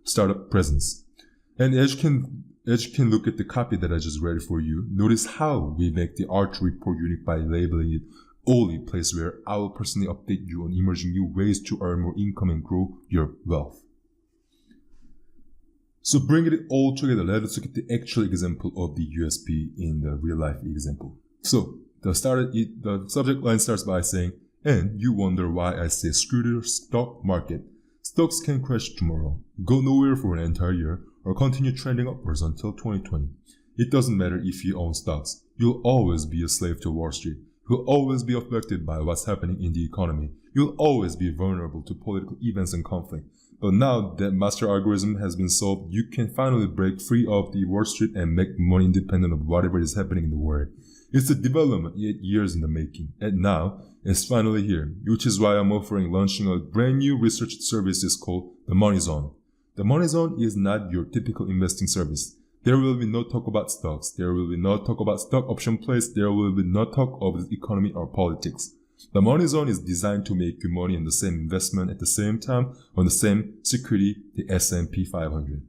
A: startup presence. And as you can look at the copy that I just read for you, notice how we make the Archer Report unique by labeling it only place where I will personally update you on emerging new ways to earn more income and grow your wealth. So bringing it all together, let's look at the actual example of the USP in the real life example. So the subject line starts by saying, "And you wonder why I say screw the stock market. Stocks can crash tomorrow, go nowhere for an entire year, or continue trending upwards until 2020. It doesn't matter if you own stocks. You'll always be a slave to Wall Street. You'll always be affected by what's happening in the economy. You'll always be vulnerable to political events and conflict. But now that master algorithm has been solved, you can finally break free of the Wall Street and make money independent of whatever is happening in the world. It's a development 8 years in the making, and now it's finally here, which is why I'm launching a brand new research service called the Money Zone. The Money Zone is not your typical investing service. There will be no talk about stocks. There will be no talk about stock option plays. There will be no talk of the economy or politics. The Money Zone is designed to make you money on the same investment at the same time on the same security, the S&P 500.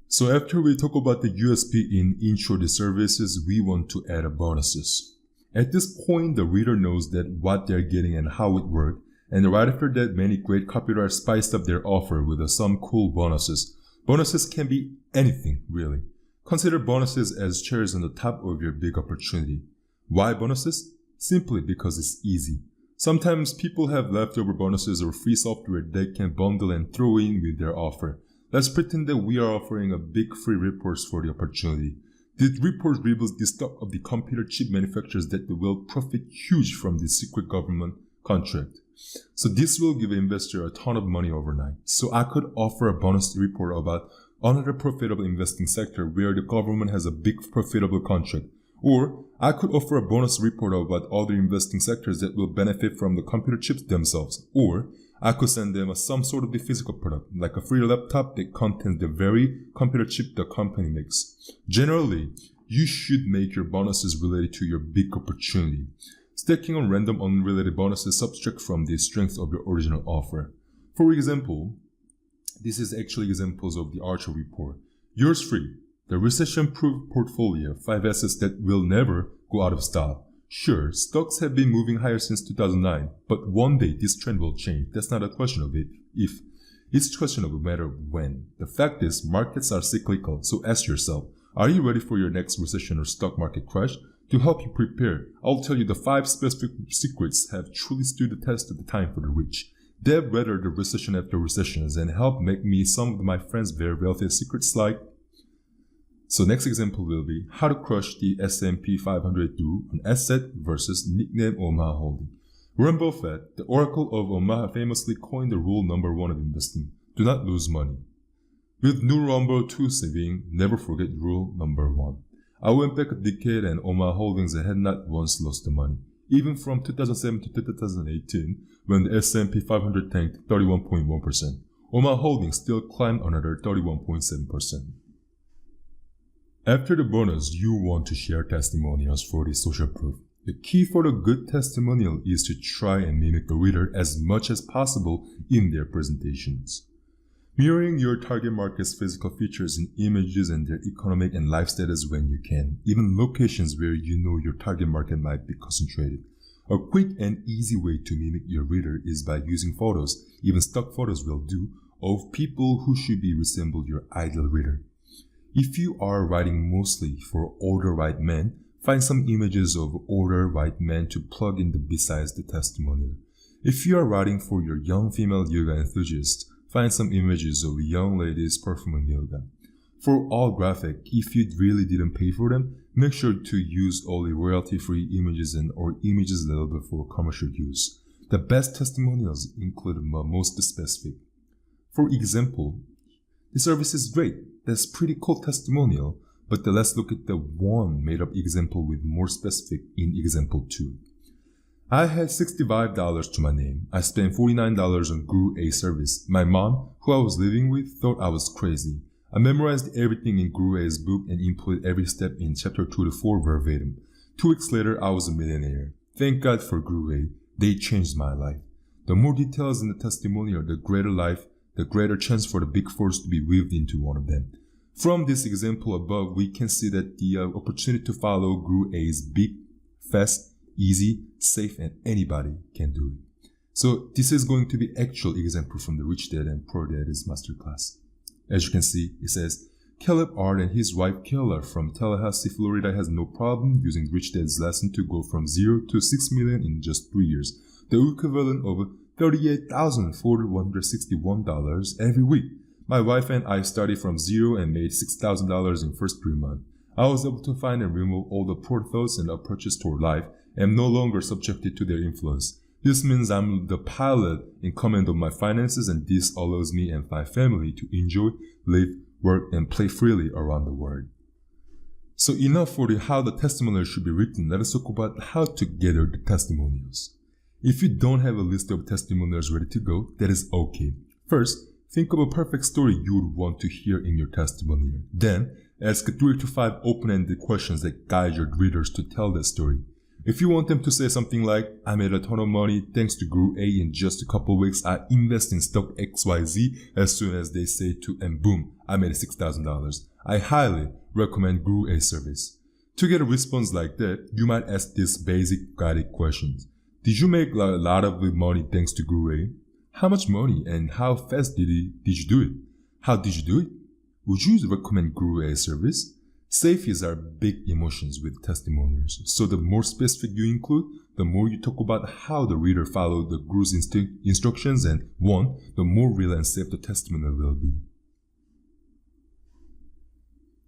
A: So after we talk about the USP in intro to services, we want to add bonuses. At this point, the reader knows that what they're getting and how it works, And right after that, many great copywriters spiced up their offer with some cool bonuses. Bonuses can be anything, really. Consider bonuses as cherries on the top of your big opportunity. Why bonuses? Simply because it's easy. Sometimes people have leftover bonuses or free software they can bundle and throw in with their offer. Let's pretend that we are offering a big free report for the opportunity. This report reveals the stock of the computer chip manufacturers that will profit huge from the secret government contract. So this will give an investor a ton of money overnight. So I could offer a bonus report about another profitable investing sector where the government has a big profitable contract. Or I could offer a bonus report about other investing sectors that will benefit from the computer chips themselves. Or I could send them some sort of the physical product, like a free laptop that contains the very computer chip the company makes. Generally, you should make your bonuses related to your big opportunity. Stacking on random unrelated bonuses subtract from the strength of your original offer. For example, this is actually examples of the Archer report. Yours free. The recession-proof portfolio, 5 assets that will never go out of style. Sure, stocks have been moving higher since 2009, but one day this trend will change. That's not a question of if. It's a question of a matter of when. The fact is, markets are cyclical, so ask yourself, are you ready for your next recession or stock market crash? To help you prepare, I'll tell you the 5 specific secrets have truly stood the test of the time for the rich. They've weathered the recession after recessions and helped make me some of my friends very wealthy secrets like. So next example will be how to crush the S&P 500 through an asset versus nickname Omaha holding. Warren Buffett, the Oracle of Omaha, famously coined the rule number 1 of investing: do not lose money. With new number 2 saving, never forget rule number 1. I went back a decade and Omaha Holdings had not once lost the money. Even from 2007 to 2018, when the S&P 500 tanked 31.1%, Omaha Holdings still climbed another 31.7%. After the bonus, you want to share testimonials for the social proof. The key for the good testimonial is to try and mimic the reader as much as possible in their presentations. Mirroring your target market's physical features in images and their economic and life status when you can, even locations where you know your target market might be concentrated. A quick and easy way to mimic your reader is by using photos, even stock photos will do, of people who should be resemble your ideal reader. If you are writing mostly for older white men, find some images of older white men to plug in besides the testimonial. If you are writing for your young female yoga enthusiasts, find some images of young ladies performing yoga. For all graphic, if you really didn't pay for them, make sure to use only royalty-free images or images available for commercial use. The best testimonials include the most specific. For example, the service is great. That's pretty cool testimonial, but let's look at the one made-up example with more specific in example 2. I had $65 to my name. I spent $49 on Guru A service. My mom, who I was living with, thought I was crazy. I memorized everything in Guru A's book and input every step in chapter 2 to 4 verbatim. 2 weeks later, I was a millionaire. Thank God for Guru A. They changed my life. The more details in the testimonial, the greater life, the greater chance for the big force to be weaved into one of them. From this example above, we can see that the opportunity to follow Guru A is big, fast, easy, safe, and anybody can do it. So this is going to be actual example from the Rich Dad and Poor Dad's masterclass. As you can see, it says, Caleb Art and his wife Kayla from Tallahassee, Florida has no problem using Rich Dad's lesson to go from 0 to 6 million in just 3 years, the equivalent of $38,461 every week. My wife and I started from 0 and made $6,000 in first 3 months. I was able to find and remove all the poor thoughts and approaches toward life and am no longer subjected to their influence. This means I'm the pilot in command of my finances, and this allows me and my family to enjoy, live, work, and play freely around the world. So enough for how the testimonial should be written. Let us talk about how to gather the testimonials. If you don't have a list of testimonials ready to go, that is okay. First, think of a perfect story you would want to hear in your testimonial. Then, ask 3 to 5 open-ended questions that guide your readers to tell that story. If you want them to say something like, I made a ton of money thanks to Guru A in just a couple weeks, I invest in stock XYZ as soon as they say to, and boom, I made $6,000. I highly recommend Guru A service. To get a response like that, you might ask these basic guided questions. Did you make a lot of money thanks to Guru? How much money and how fast did you do it? How did you do it? Would you recommend Guru A service? Safeties are big emotions with testimonials, so the more specific you include, the more you talk about how the reader followed the Guru's instructions, and the more real and safe the testimonial will be.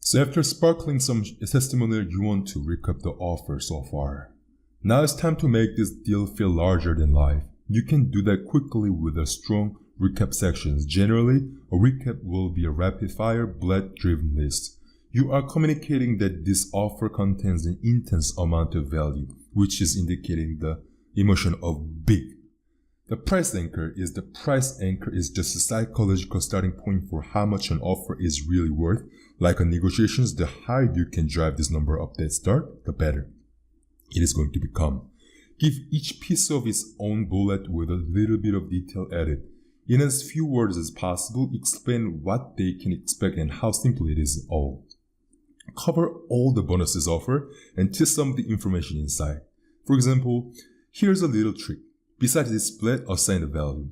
A: So after sparkling some testimonial, you want to recap the offer so far. Now it's time to make this deal feel larger than life. You can do that quickly with a strong recap sections. Generally, a recap will be a rapid-fire, bullet-driven list. You are communicating that this offer contains an intense amount of value, which is indicating the emotion of big. The price anchor is just a psychological starting point for how much an offer is really worth. Like in negotiations, the higher you can drive this number up that start, the better it is going to become. Give each piece of its own bullet with a little bit of detail added. In as few words as possible, explain what they can expect and how simple it is all. Cover all the bonuses offered and twist some of the information inside. For example, here's a little trick. Besides this split, assign a value.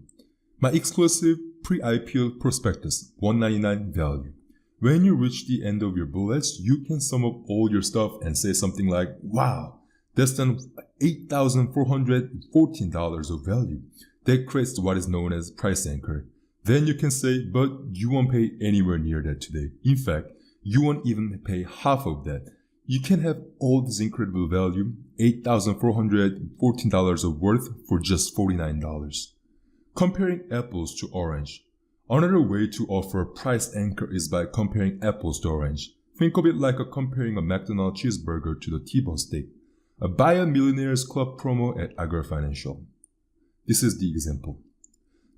A: My exclusive pre-IPO prospectus, $199 value. When you reach the end of your bullets, you can sum up all your stuff and say something like, wow, that's done $8,414 of value. That creates what is known as price anchor. Then you can say, but you won't pay anywhere near that today. In fact, you won't even pay half of that. You can have all this incredible value, $8,414 of worth for just $49. Comparing apples to orange. Another way to offer a price anchor is by comparing apples to orange. Think of it like comparing a McDonald's cheeseburger to the T-bone steak. Buy a Millionaires Club promo at Agro Financial. This is the example.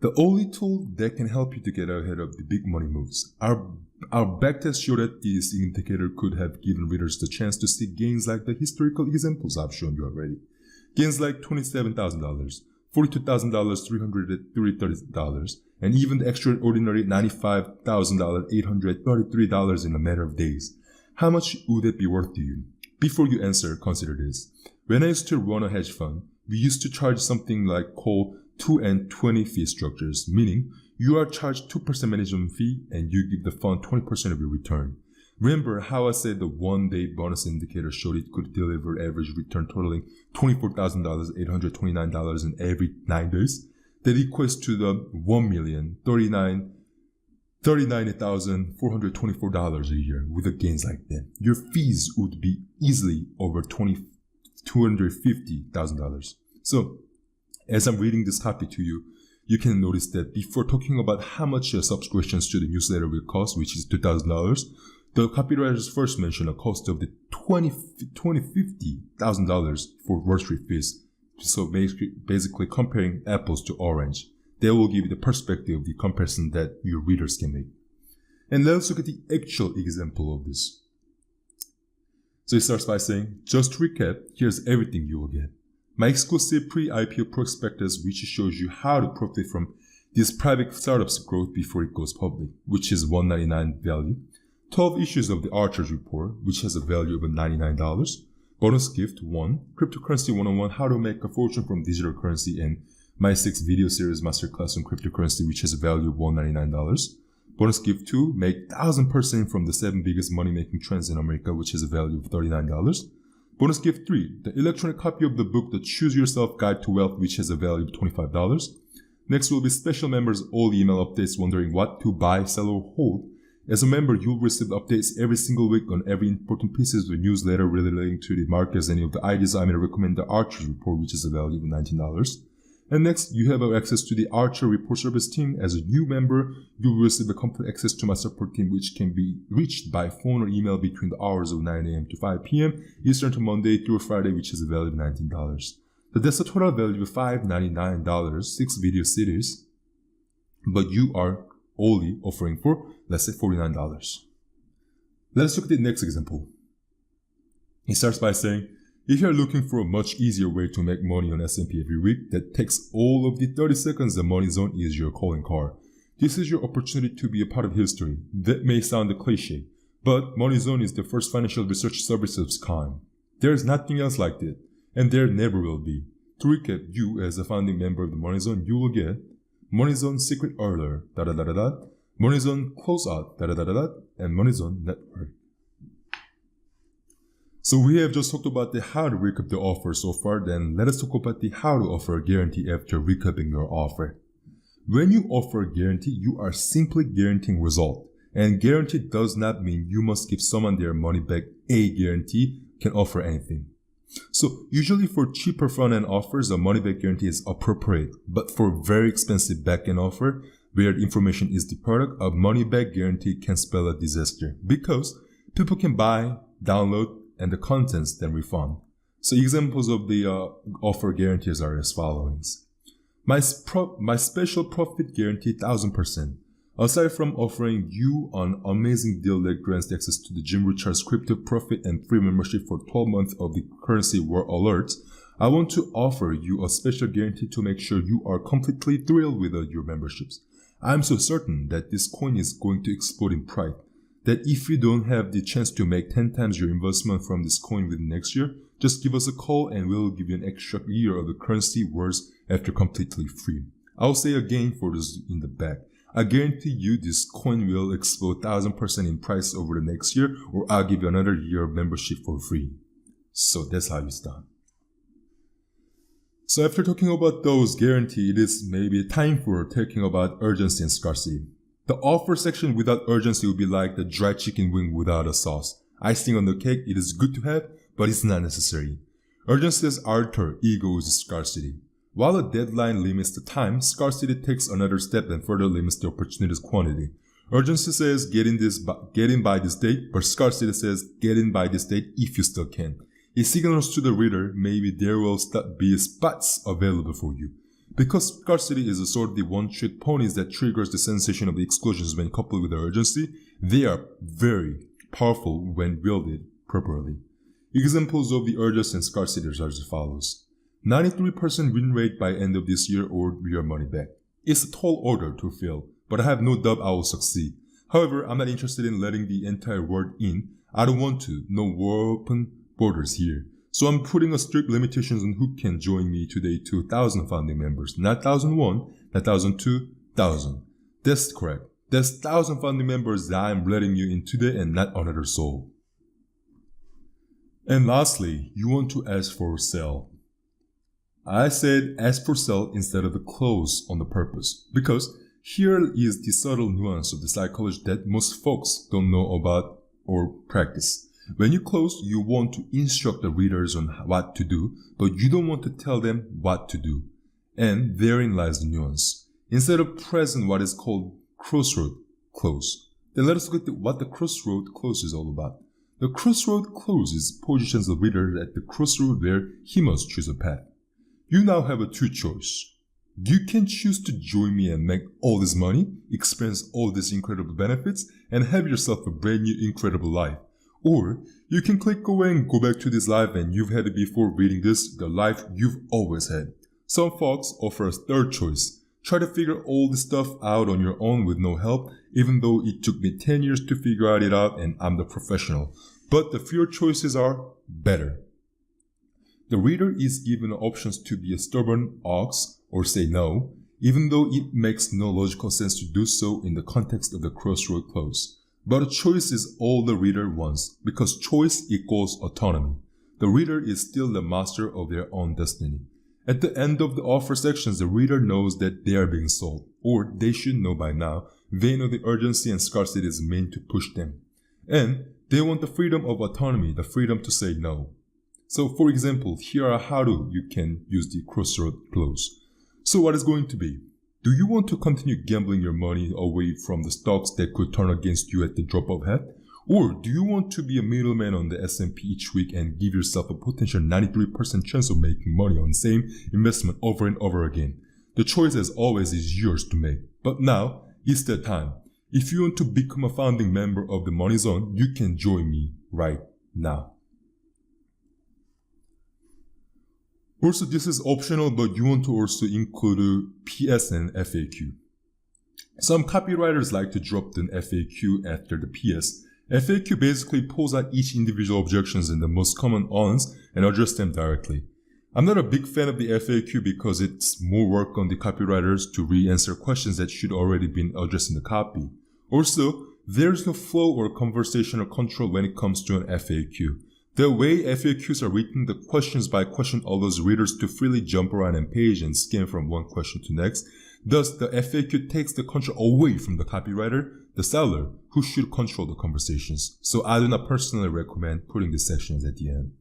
A: The only tool that can help you to get ahead of the big money moves. Our backtest showed that this indicator could have given readers the chance to see gains like the historical examples I've shown you already. Gains like $27,000, $42,000, $330, and even the extraordinary $95,833 in a matter of days. How much would it be worth to you? Before you answer, consider this. When I used to run a hedge fund, we used to charge something like called 2 and 20 fee structures, meaning you are charged 2% management fee and you give the fund 20% of your return. Remember how I said the one-day bonus indicator showed it could deliver average return totaling $24,829 in every 9 days? That equates to the $1,039,424 a year. With the gains like that, your fees would be easily over $250,000. So, as I'm reading this copy to you, you can notice that before talking about how much your subscriptions to the newsletter will cost, which is $2,000, the copywriters first mention a cost of the $50,000 for grocery fees. So basically comparing apples to orange. They will give you the perspective of the comparison that your readers can make. And let's look at the actual example of this. So it starts by saying, just to recap, here's everything you will get. My exclusive pre-IPO prospectus, which shows you how to profit from this private startup's growth before it goes public, which is $199 value. 12 issues of the Archer's report, which has a value of $99. Bonus gift 1, Cryptocurrency 101, how to make a fortune from digital currency, and my 6 video series masterclass on cryptocurrency, which has a value of $199. Bonus gift 2, make 1,000% from the 7 biggest money-making trends in America, which has a value of $39. Bonus gift 3, the electronic copy of the book, The Choose Yourself Guide to Wealth, which has a value of $25. Next will be special members all email updates wondering what to buy, sell, or hold. As a member, you'll receive updates every single week on every important pieces of the newsletter relating to the markets. Any of the ideas, I'm going to recommend the Archer report, which is a value of $19. And next, you have access to the Archer report service team. As a new member, you will receive the complete access to my support team, which can be reached by phone or email between the hours of 9 a.m. to 5 p.m. Eastern to Monday through Friday, which is a value of $19. So that's a total value of $599, 6 video series. But you are only offering for, let's say, $49. Let's look at the next example. It starts by saying, if you are looking for a much easier way to make money on S&P every week that takes all of the 30 seconds, the Money Zone is your calling card. This is your opportunity to be a part of history. That may sound a cliche, but Money Zone is the first financial research service of its kind. There is nothing else like it, and there never will be. To recap, you as a founding member of the Money Zone, you will get Money Zone Secret Earner, Money Zone Closeout, and Money Zone Network. So we have just talked about the how to recap the offer so far, then let us talk about the how to offer a guarantee after recapping your offer. When you offer a guarantee, you are simply guaranteeing result. And guarantee does not mean you must give someone their money back. A guarantee can offer anything. So usually for cheaper front-end offers, a money-back guarantee is appropriate. But for very expensive back-end offer, where the information is the product, a money-back guarantee can spell a disaster. Because people can buy, download, and the contents then refund. So examples of the offer guarantees are as follows. My special profit guarantee 1000%. Aside from offering you an amazing deal that grants access to the Jim Richards crypto profit and free membership for 12 months of the currency war alerts, I want to offer you a special guarantee to make sure you are completely thrilled with your memberships. I'm so certain that this coin is going to explode in price, that if you don't have the chance to make 10 times your investment from this coin within next year, just give us a call and we'll give you an extra year of the currency wars after completely free. I'll say again for this in the back. I guarantee you this coin will explode 1000% in price over the next year, or I'll give you another year of membership for free. So that's how you start. So after talking about those guarantees, it is maybe time for talking about urgency and scarcity. The offer section without urgency will be like the dry chicken wing without a sauce. Icing on the cake, it is good to have, but it's not necessary. Urgency says alter equals scarcity. While a deadline limits the time, scarcity takes another step and further limits the opportunity's quantity. Urgency says get in by this date, but scarcity says get in by this date if you still can. It signals to the reader maybe there will be spots available for you. Because scarcity is a sort of the one-trick ponies that triggers the sensation of the exclusions when coupled with the urgency, they are very powerful when wielded properly. Examples of the urgency and scarcity are as follows. 93% win rate by end of this year or your money back. It's a tall order to fill, but I have no doubt I will succeed. However, I'm not interested in letting the entire world in. I don't want to. No open borders here. So I'm putting a strict limitations on who can join me today to 1,000 founding members. Not 1,001, not 1,002, 1,000. That's correct. That's 1,000 founding members that I'm letting you in today and not another soul. And lastly, you want to ask for sale. I said ask for sale instead of the close on the purpose, because here is the subtle nuance of the psychology that most folks don't know about or practice. When you close, you want to instruct the readers on what to do, but you don't want to tell them what to do. And therein lies the nuance. Instead of present what is called crossroad close, then let us look at what the crossroad close is all about. The crossroad close positions the reader at the crossroad where he must choose a path. You now have a two choice. You can choose to join me and make all this money, experience all these incredible benefits, and have yourself a brand new incredible life. Or you can click away and go back to this life and you've had it before reading this, the life you've always had. Some folks offer a third choice. Try to figure all this stuff out on your own with no help, even though it took me 10 years to figure it out and I'm the professional. But the fewer choices are better. The reader is given options to be a stubborn ox or say no, even though it makes no logical sense to do so in the context of the crossroad clause. But a choice is all the reader wants, because choice equals autonomy. The reader is still the master of their own destiny. At the end of the offer sections, the reader knows that they are being sold, or they should know by now. They know the urgency and scarcity is meant to push them. And they want the freedom of autonomy, the freedom to say no. So for example, here are how you can use the crossroad clause. So what is going to be? Do you want to continue gambling your money away from the stocks that could turn against you at the drop of a hat? Or do you want to be a middleman on the S&P each week and give yourself a potential 93% chance of making money on the same investment over and over again? The choice as always is yours to make. But now, it's the time. If you want to become a founding member of the Money Zone, you can join me right now. Also, this is optional, but you want to also include PS and FAQ. Some copywriters like to drop an FAQ after the PS. FAQ basically pulls out each individual objections and the most common ones and address them directly. I'm not a big fan of the FAQ because it's more work on the copywriters to re-answer questions that should already been addressed in the copy. Also, there's no flow or conversational control when it comes to an FAQ. The way FAQs are written, the questions by question allows readers to freely jump around a page and skim from one question to next. Thus, the FAQ takes the control away from the copywriter, the seller, who should control the conversations. So I do not personally recommend putting these sections at the end.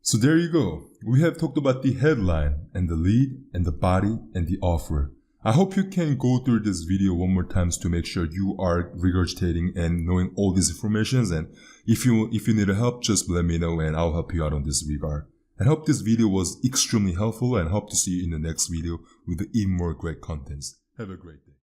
A: So there you go. We have talked about the headline and the lead and the body and the offer. I hope you can go through this video one more time to make sure you are regurgitating and knowing all these informations. And if you need help, just let me know and I'll help you out on this regard. I hope this video was extremely helpful and hope to see you in the next video with even more great contents. Have a great day.